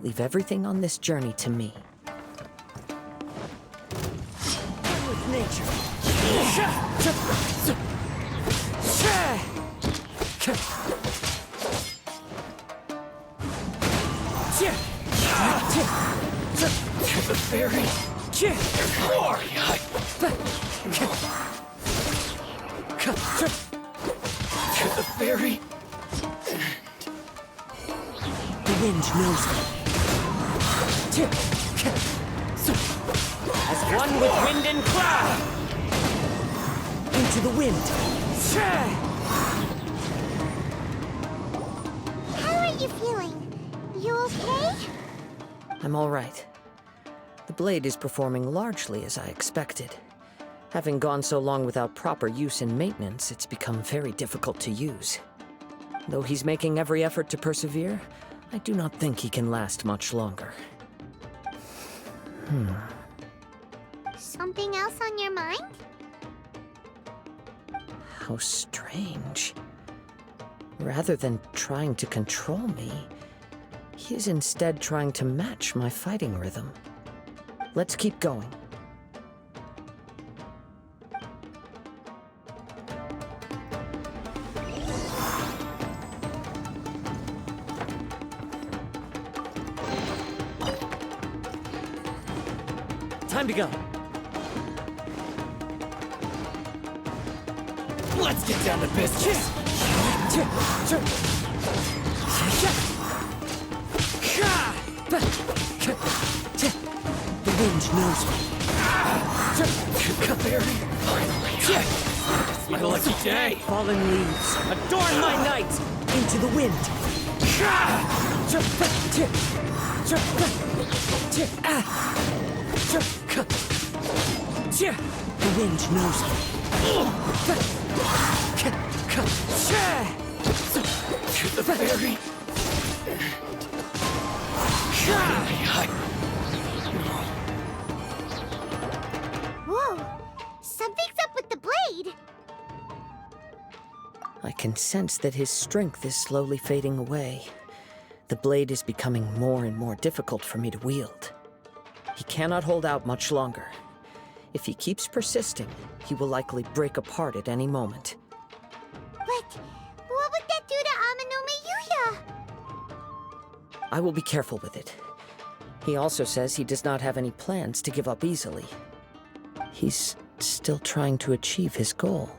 Leave everything on this journey to me. One with nature. To the fairy. To the fairy. The wind knows me. As one with wind and cloud! Into the wind. How are you feeling? You okay? I'm all right. The blade is performing largely as I expected. Having gone so long without proper use and maintenance, it's become very difficult to use. Though he's making every effort to persevere, I do not think he can last much longer. Something else on your mind? How strange. Rather than trying to control me, he is instead trying to match my fighting rhythm. Let's keep going. Time to go. Let's get down to business. The wind knows me. It's my lucky day. Fallen leaves. Adorn my night! Into the wind. The wind knows me. To the fairy. Whoa! Something's up with the blade! I can sense that his strength is slowly fading away. The blade is becoming more and more difficult for me to wield. He cannot hold out much longer. If he keeps persisting, he will likely break apart at any moment. But what would that do to Amano Mayuya? I will be careful with it. He also says he does not have any plans to give up easily. He's still trying to achieve his goal.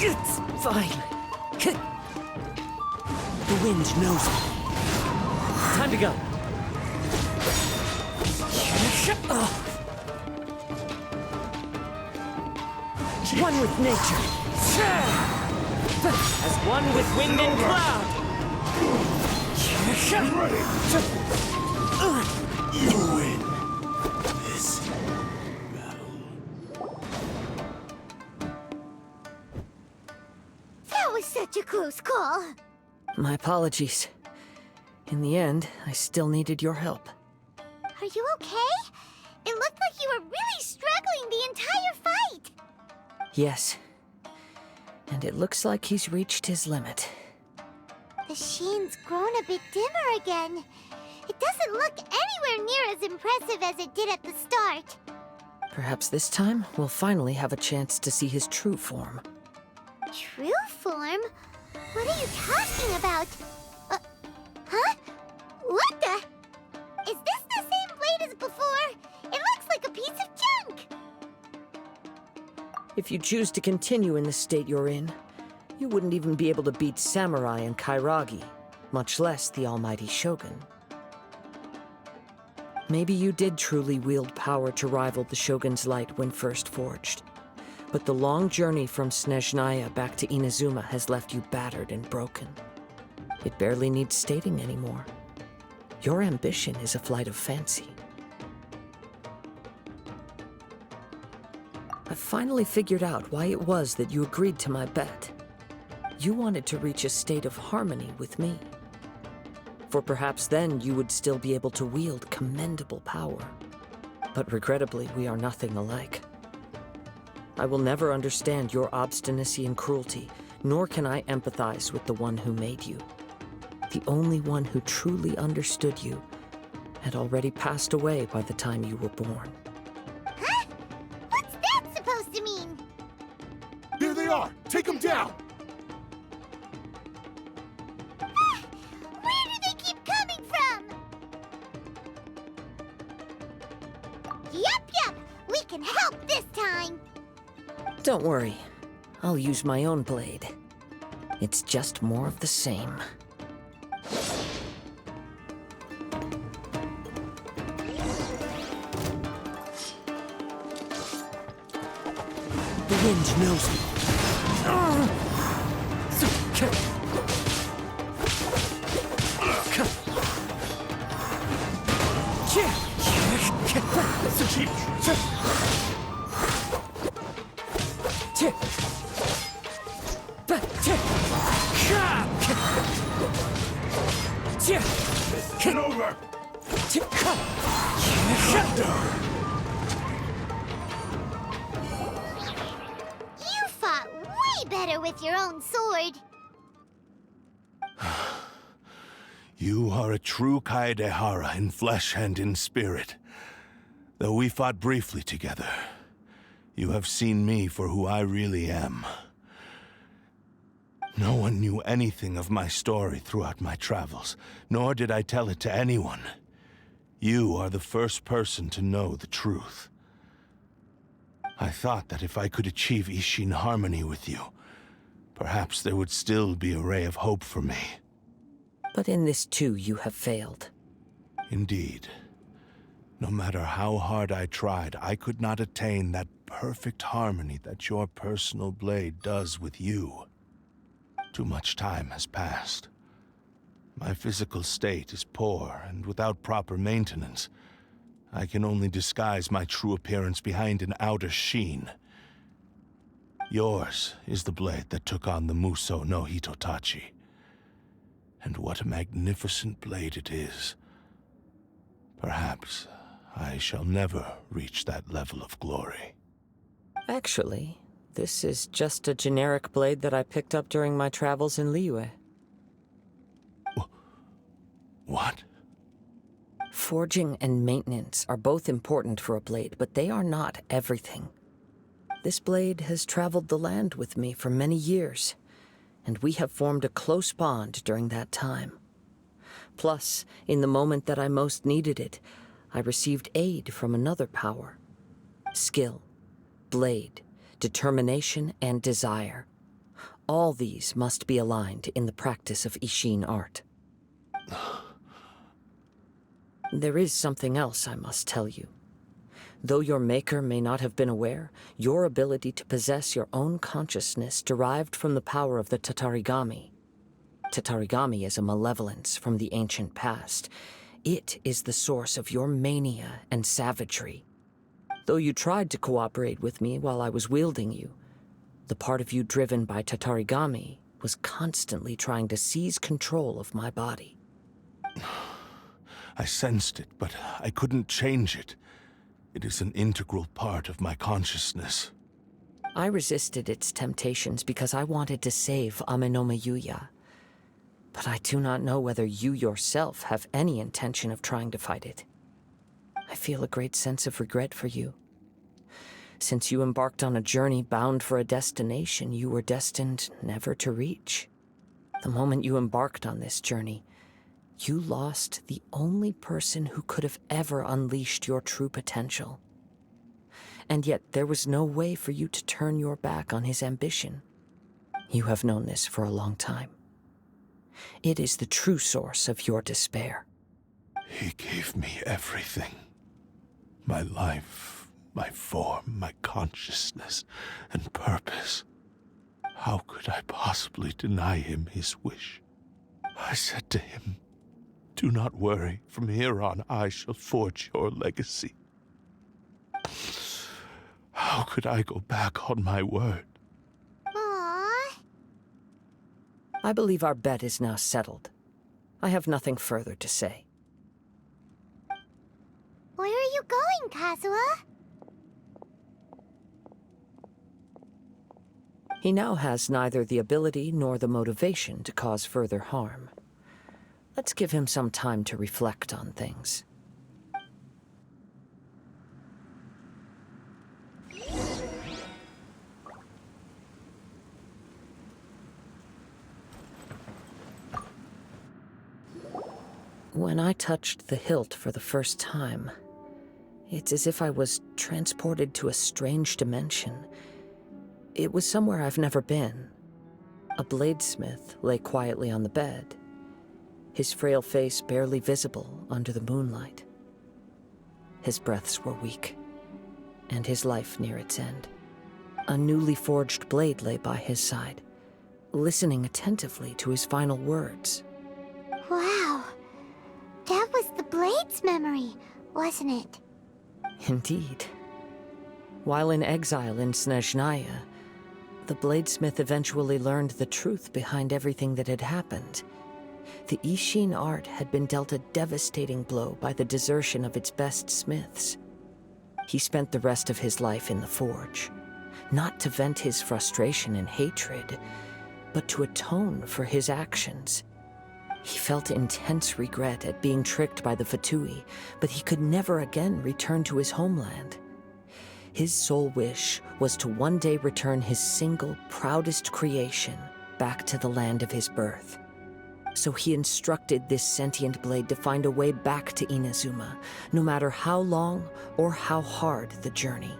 It's fine. The wind knows me. Time to go. One with nature. As one with wind and cloud! You win this battle. That was such a close call. My apologies. In the end, I still needed your help. Are you okay? It looked like you were really struggling the entire fight. Yes. And it looks like he's reached his limit. The sheen's grown a bit dimmer again. It doesn't look anywhere near as impressive as it did at the start. Perhaps this time, we'll finally have a chance to see his true form. True form? What are you talking about? Huh? What the? Is this the same blade as before? It looks like a piece of junk! If you choose to continue in the state you're in, you wouldn't even be able to beat Samurai and Kairagi, much less the almighty Shogun. Maybe you did truly wield power to rival the Shogun's light when first forged. But the long journey from Snezhnaya back to Inazuma has left you battered and broken. It barely needs stating anymore. Your ambition is a flight of fancy. I've finally figured out why it was that you agreed to my bet. You wanted to reach a state of harmony with me. For perhaps then you would still be able to wield commendable power. But regrettably, we are nothing alike. I will never understand your obstinacy and cruelty, nor can I empathize with the one who made you. The only one who truly understood you had already passed away by the time you were born. Huh? What's that supposed to mean? There they are! Take them down! Where do they keep coming from? Yup, we can help this time. Don't worry, I'll use my own blade. It's just more of the same. The wind knows me. Get over! You fought way better with your own sword. You are a true Kaedehara in flesh and in spirit. Though we fought briefly together, you have seen me for who I really am. No one knew anything of my story throughout my travels, nor did I tell it to anyone. You are the first person to know the truth. I thought that if I could achieve Ishin harmony with you, perhaps there would still be a ray of hope for me. But in this too, you have failed. Indeed. No matter how hard I tried, I could not attain that perfect harmony that your personal blade does with you. Too much time has passed. My physical state is poor, and without proper maintenance, I can only disguise my true appearance behind an outer sheen. Yours is the blade that took on the Muso no Hitotachi. And what a magnificent blade it is. Perhaps I shall never reach that level of glory. Actually, this is just a generic blade that I picked up during my travels in Liyue. What? Forging and maintenance are both important for a blade, but they are not everything. This blade has traveled the land with me for many years, and we have formed a close bond during that time. Plus, in the moment that I most needed it, I received aid from another power. Skill, blade, determination, and desire. All these must be aligned in the practice of Ishin art. There is something else I must tell you. Though your maker may not have been aware, your ability to possess your own consciousness derived from the power of the Tatarigami. Tatarigami is a malevolence from the ancient past. It is the source of your mania and savagery. Though you tried to cooperate with me while I was wielding you, the part of you driven by Tatarigami was constantly trying to seize control of my body. I sensed it, but I couldn't change it. It is an integral part of my consciousness. I resisted its temptations because I wanted to save Amenoma Yuya. But I do not know whether you yourself have any intention of trying to fight it. I feel a great sense of regret for you. Since you embarked on a journey bound for a destination you were destined never to reach. The moment you embarked on this journey, you lost the only person who could have ever unleashed your true potential. And yet there was no way for you to turn your back on his ambition. You have known this for a long time. It is the true source of your despair. He gave me everything. My life, my form, my consciousness, and purpose. How could I possibly deny him his wish? I said to him, "Do not worry, from here on I shall forge your legacy." How could I go back on my word? Aww. I believe our bet is now settled. I have nothing further to say. Where are you going, Kazuha? He now has neither the ability nor the motivation to cause further harm. Let's give him some time to reflect on things. When I touched the hilt for the first time, it's as if I was transported to a strange dimension. It was somewhere I've never been. A bladesmith lay quietly on the bed, his frail face barely visible under the moonlight. His breaths were weak, and his life near its end. A newly forged blade lay by his side, listening attentively to his final words. Wow. That was the Blade's memory, wasn't it? Indeed. While in exile in Snezhnaya, the bladesmith eventually learned the truth behind everything that had happened. The Ishin art had been dealt a devastating blow by the desertion of its best smiths. He spent the rest of his life in the forge, not to vent his frustration and hatred, but to atone for his actions. He felt intense regret at being tricked by the Fatui, but he could never again return to his homeland. His sole wish was to one day return his single, proudest creation back to the land of his birth. So he instructed this sentient blade to find a way back to Inazuma, no matter how long or how hard the journey.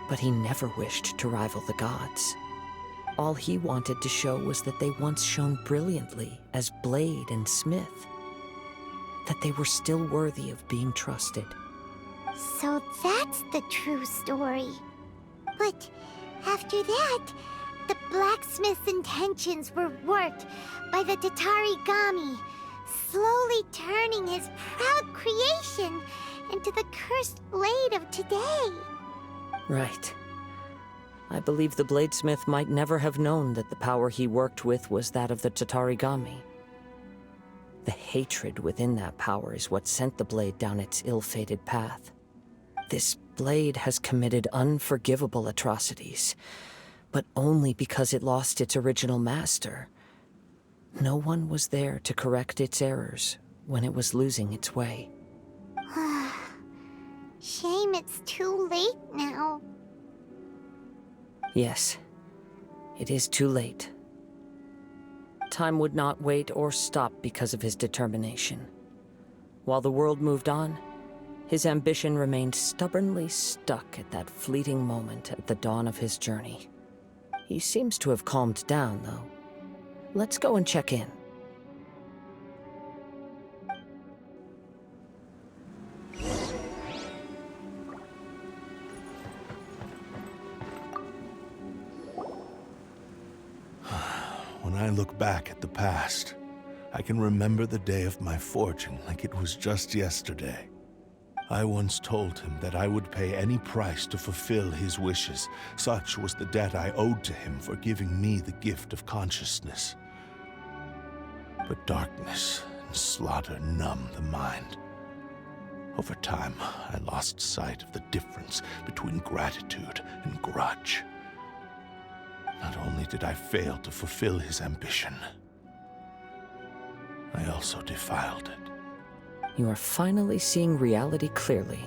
But he never wished to rival the gods. All he wanted to show was that they once shone brilliantly as blade and smith, that they were still worthy of being trusted. So that's the true story. But after that, the blacksmith's intentions were worked by the Tatarigami, slowly turning his proud creation into the cursed blade of today. Right. I believe the bladesmith might never have known that the power he worked with was that of the Tatarigami. The hatred within that power is what sent the blade down its ill-fated path. This blade has committed unforgivable atrocities, but only because it lost its original master. No one was there to correct its errors when it was losing its way. Shame it's too late now. Yes, it is too late. Time would not wait or stop because of his determination. While the world moved on, his ambition remained stubbornly stuck at that fleeting moment at the dawn of his journey. He seems to have calmed down, though. Let's go and check in. When I look back at the past, I can remember the day of my forging like it was just yesterday. I once told him that I would pay any price to fulfill his wishes. Such was the debt I owed to him for giving me the gift of consciousness. But darkness and slaughter numb the mind. Over time, I lost sight of the difference between gratitude and grudge. Not only did I fail to fulfill his ambition, I also defiled it. You are finally seeing reality clearly.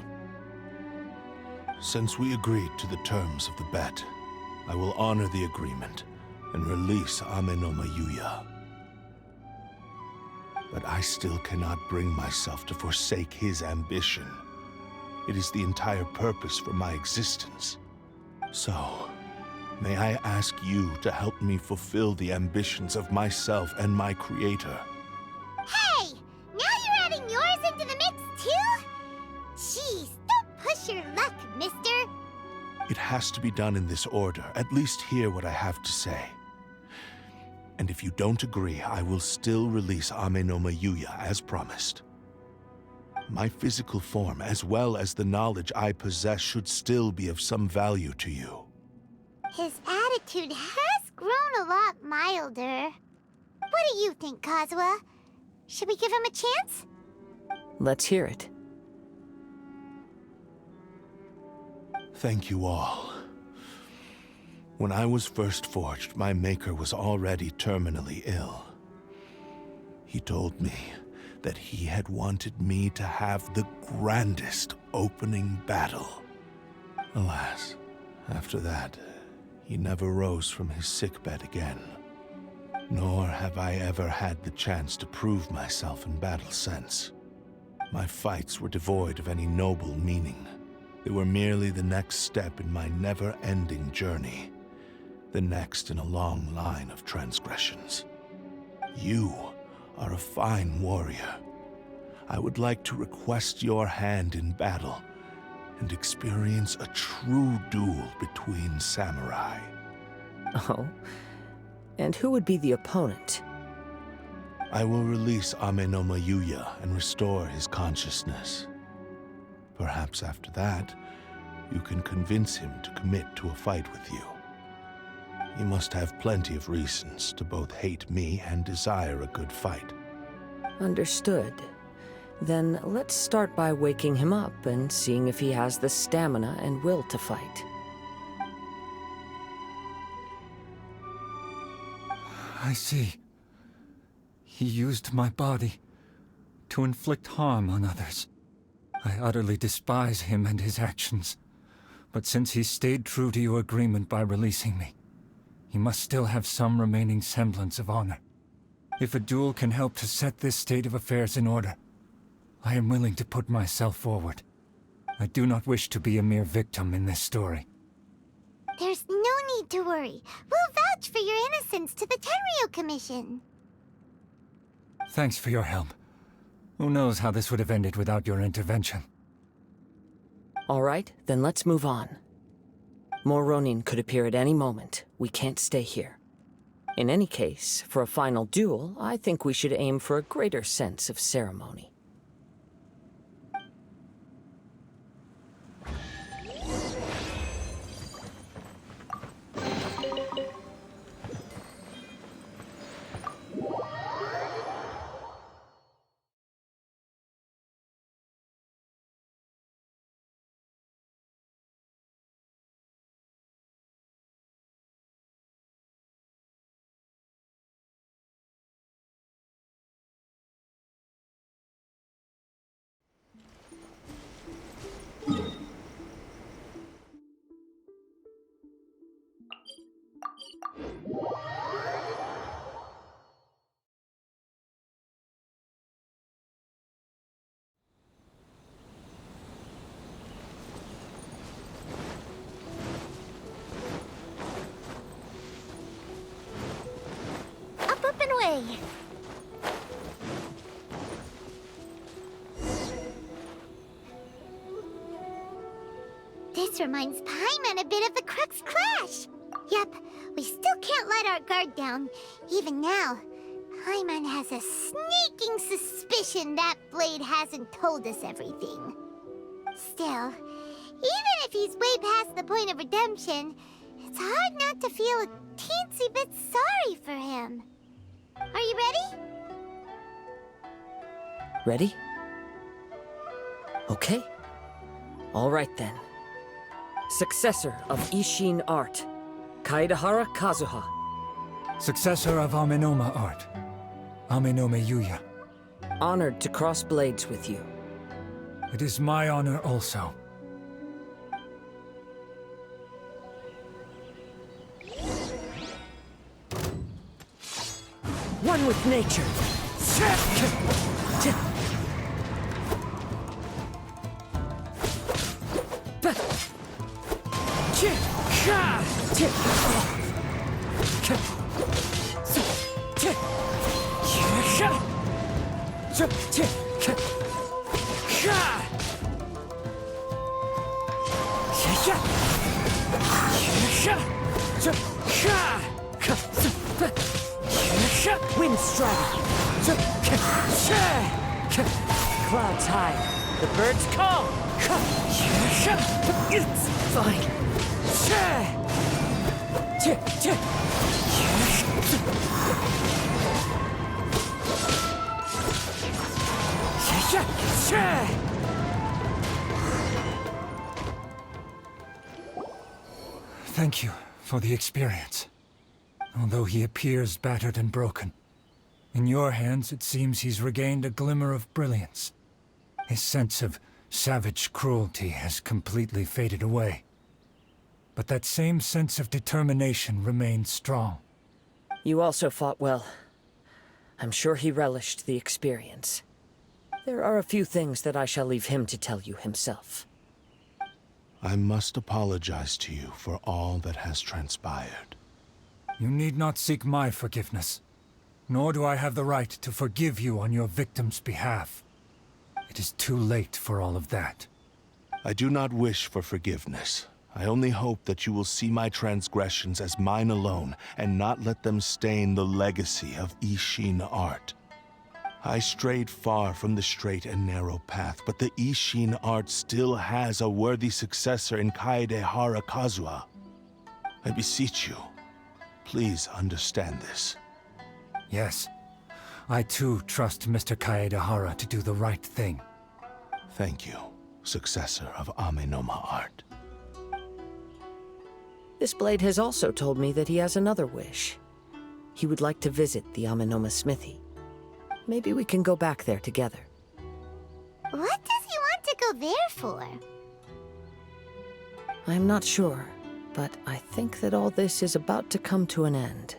Since we agreed to the terms of the bet, I will honor the agreement and release Ame no Mayuya. But I still cannot bring myself to forsake his ambition. It is the entire purpose for my existence. So, may I ask you to help me fulfill the ambitions of myself and my creator? Hey! Now you're adding yours into the mix, too? Jeez, don't mister? It has to be done in this order. At least hear what I have to say. And if you don't agree, I will still release Ame no Mayuya as promised. My physical form, as well as the knowledge I possess, should still be of some value to you. His attitude has grown a lot milder. What do you think, Kazuha? Should we give him a chance? Let's hear it. Thank you all. When I was first forged, my maker was already terminally ill. He told me that he had wanted me to have the grandest opening battle. Alas, after that, he never rose from his sickbed again. Nor have I ever had the chance to prove myself in battle since. My fights were devoid of any noble meaning. They were merely the next step in my never-ending journey. The next in a long line of transgressions. You are a fine warrior. I would like to request your hand in battle and experience a true duel between samurai. Oh? And who would be the opponent? I will release Ame no Mayuya and restore his consciousness. Perhaps after that, you can convince him to commit to a fight with you. He must have plenty of reasons to both hate me and desire a good fight. Understood. Then let's start by waking him up and seeing if he has the stamina and will to fight. I see. He used my body to inflict harm on others. I utterly despise him and his actions. But since he stayed true to your agreement by releasing me, he must still have some remaining semblance of honor. If a duel can help to set this state of affairs in order, I am willing to put myself forward. I do not wish to be a mere victim in this story. There's no need to worry. We'll vouch for your innocence to the Tenryo Commission. Thanks for your help. Who knows how this would have ended without your intervention. All right, then let's move on. More Ronin could appear at any moment. We can't stay here. In any case, for a final duel, I think we should aim for a greater sense of ceremony. Up and away. This reminds Paimon a bit of the Crux Clash. Yep, we still can't let our guard down. Even now, Paimon has a sneaking suspicion that Blade hasn't told us everything. Still, even if he's way past the point of redemption, it's hard not to feel a teensy bit sorry for him. Are you ready? Ready? Okay. All right then. Successor of Ishin art, Kaedahara Kazuha. Successor of Amenoma art, Ame no Mayuya. Honored to cross blades with you. It is my honor also. One with nature. Wind strike! Clouds high. The birds call! It's fine. Thank you for the experience. Although he appears battered and broken, in your hands it seems he's regained a glimmer of brilliance. His sense of savage cruelty has completely faded away. But that same sense of determination remains strong. You also fought well. I'm sure he relished the experience. There are a few things that I shall leave him to tell you himself. I must apologize to you for all that has transpired. You need not seek my forgiveness, nor do I have the right to forgive you on your victim's behalf. It is too late for all of that. I do not wish for forgiveness. I only hope that you will see my transgressions as mine alone, and not let them stain the legacy of Ishin art. I strayed far from the straight and narrow path, but the Ishin art still has a worthy successor in Kaedehara Kazuha. I beseech you, please understand this. Yes, I too trust Mr. Kaedehara to do the right thing. Thank you, successor of Amenoma art. This blade has also told me that he has another wish. He would like to visit the Amenoma smithy. Maybe we can go back there together. What does he want to go there for? I'm not sure, but I think that all this is about to come to an end.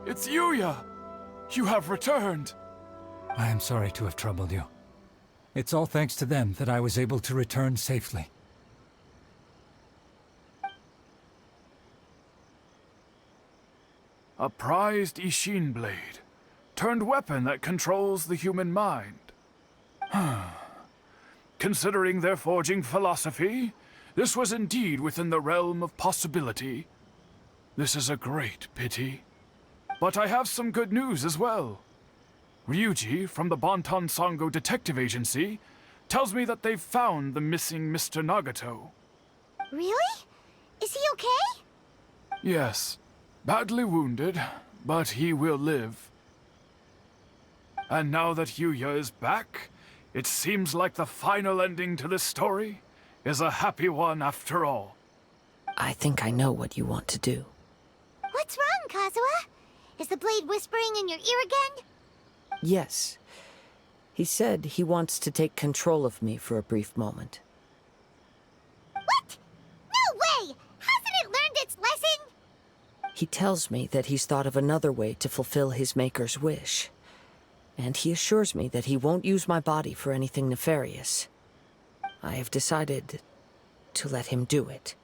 It's Yuya! You have returned! I am sorry to have troubled you. It's all thanks to them that I was able to return safely. A prized Ishin blade, turned weapon that controls the human mind. Considering their forging philosophy, this was indeed within the realm of possibility. This is a great pity. But I have some good news as well. Ryuji, from the Bonton Sango Detective Agency, tells me that they've found the missing Mr. Nagato. Really? Is he okay? Yes, badly wounded, but he will live. And now that Yuya is back, it seems like the final ending to this story is a happy one after all. I think I know what you want to do. What's wrong, Kazuha? Is the blade whispering in your ear again? Yes. He said he wants to take control of me for a brief moment. What? No way! Hasn't it learned its lesson? He tells me that he's thought of another way to fulfill his maker's wish. And he assures me that he won't use my body for anything nefarious. I have decided to let him do it.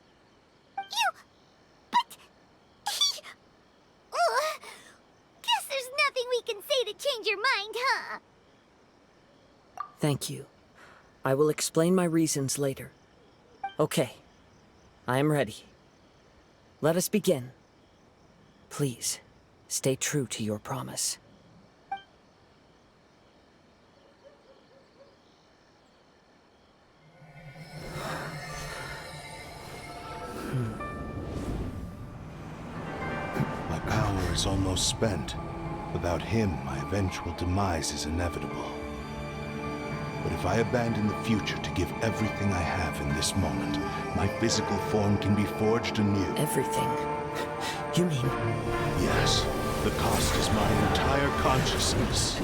Guess there's nothing we can say to change your mind, huh? Thank you. I will explain my reasons later. Okay. I am ready. Let us begin. Please, stay true to your promise. My power is almost spent. Without him, my eventual demise is inevitable. But if I abandon the future to give everything I have in this moment, my physical form can be forged anew. Everything? You mean... Yes, the cost is my entire consciousness.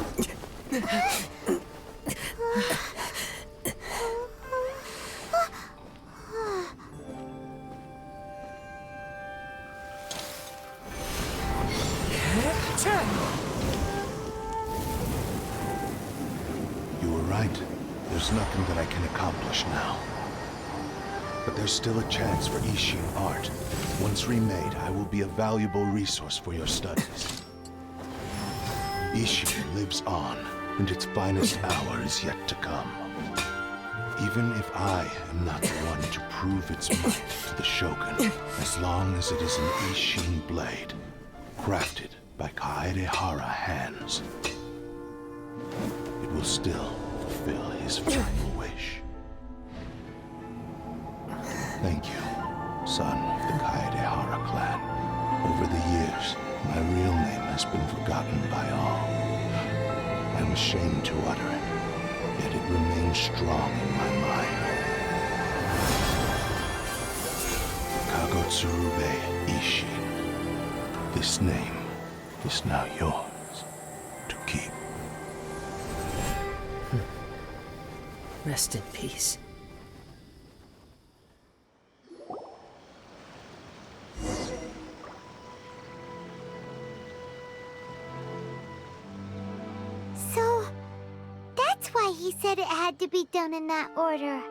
You were right. There's nothing that I can accomplish now. But there's still a chance for Ishin art. Once remade, I will be a valuable resource for your studies. Ishin lives on, and its finest hour is yet to come. Even if I am not the one to prove its might to the Shogun, as long as it is an Ishin blade, crafted by Kaedehara hands, it will still fulfill his final wish. Thank you, son of the Kaedehara clan. Over the years, my real name has been forgotten by all. I'm ashamed to utter it, yet it remains strong in my mind. Kagotsurube Ishin. This name is now yours to keep. Rest in peace. So, that's why he said it had to be done in that order.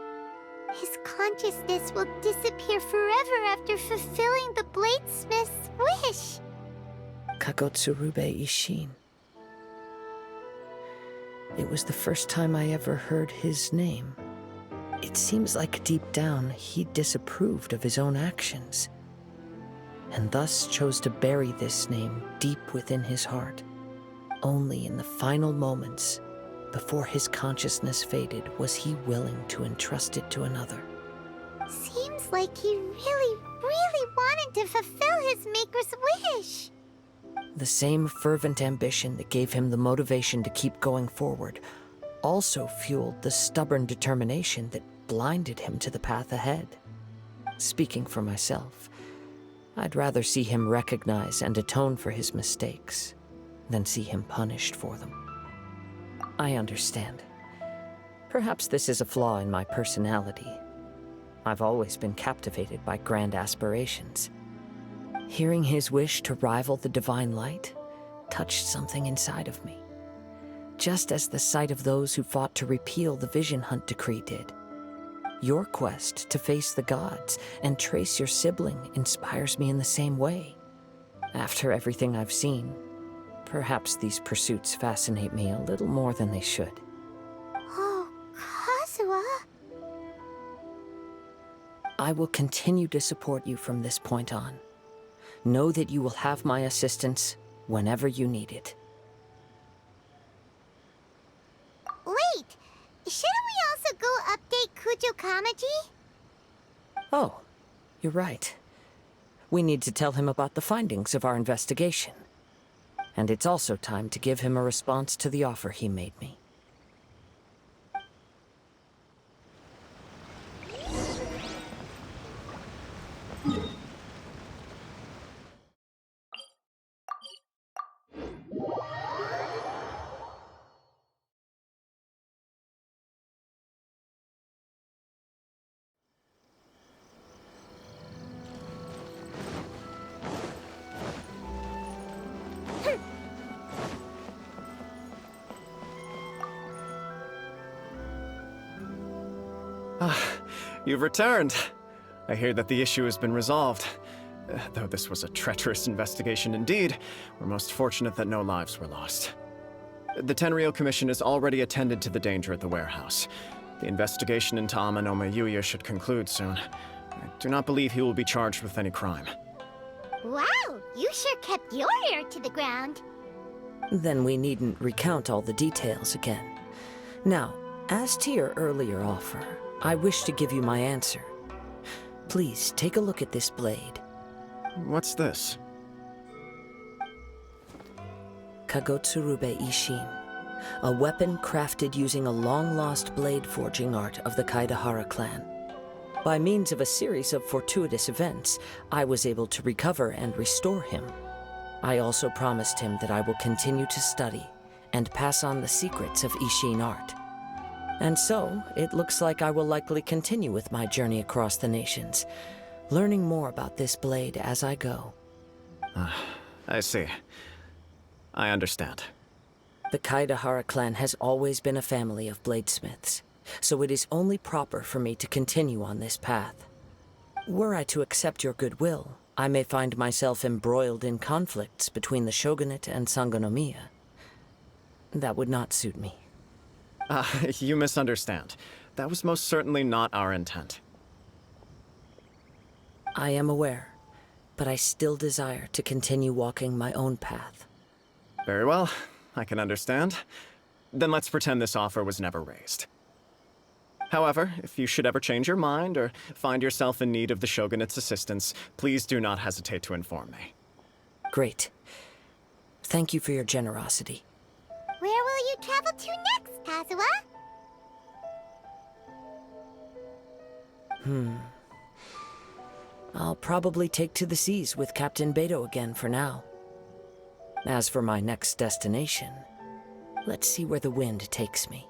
His consciousness will disappear forever after fulfilling the bladesmith's wish. Kagotsurube Ishin. It was the first time I ever heard his name. It seems like deep down he disapproved of his own actions, and thus chose to bury this name deep within his heart. Only in the final moments, before his consciousness faded, was he willing to entrust it to another. Seems like he really wanted to fulfill his maker's wish. The same fervent ambition that gave him the motivation to keep going forward also fueled the stubborn determination that blinded him to the path ahead. Speaking for myself, I'd rather see him recognize and atone for his mistakes than see him punished for them. I understand. Perhaps this is a flaw in my personality. I've always been captivated by grand aspirations. Hearing his wish to rival the divine light touched something inside of me, just as the sight of those who fought to repeal the Vision Hunt decree did. Your quest to face the gods and trace your sibling inspires me in the same way. After everything I've seen, perhaps these pursuits fascinate me a little more than they should. Oh, Kazuha. I will continue to support you from this point on. Know that you will have my assistance whenever you need it. Wait, shouldn't we also go update Kujo Kamaji? Oh, you're right. We need to tell him about the findings of our investigation. And it's also time to give him a response to the offer he made me. You've returned. I hear that the issue has been resolved. Though this was a treacherous investigation indeed, we're most fortunate that no lives were lost. The Tenryou Commission has already attended to the danger at the warehouse. The investigation into Amanome Yuya should conclude soon. I do not believe he will be charged with any crime. Wow, you sure kept your ear to the ground. Then we needn't recount all the details again. Now, as to your earlier offer, I wish to give you my answer. Please take a look at this blade. What's this? Kagotsurube Ishin, a weapon crafted using a long-lost blade forging art of the Kaedehara clan. By means of a series of fortuitous events, I was able to recover and restore him. I also promised him that I will continue to study and pass on the secrets of Ishin art. And so, it looks like I will likely continue with my journey across the nations, learning more about this blade as I go. I see. I understand. The Kaidahara clan has always been a family of bladesmiths, so it is only proper for me to continue on this path. Were I to accept your goodwill, I may find myself embroiled in conflicts between the shogunate and Sangonomiya. That would not suit me. You misunderstand. That was most certainly not our intent. I am aware, but I still desire to continue walking my own path. Very well, I can understand. Then let's pretend this offer was never raised. However, if you should ever change your mind or find yourself in need of the Shogunate's assistance, please do not hesitate to inform me. Great. Thank you for your generosity. Where will you travel to next, Kazuha? I'll probably take to the seas with Captain Beto again for now. As for my next destination, let's see where the wind takes me.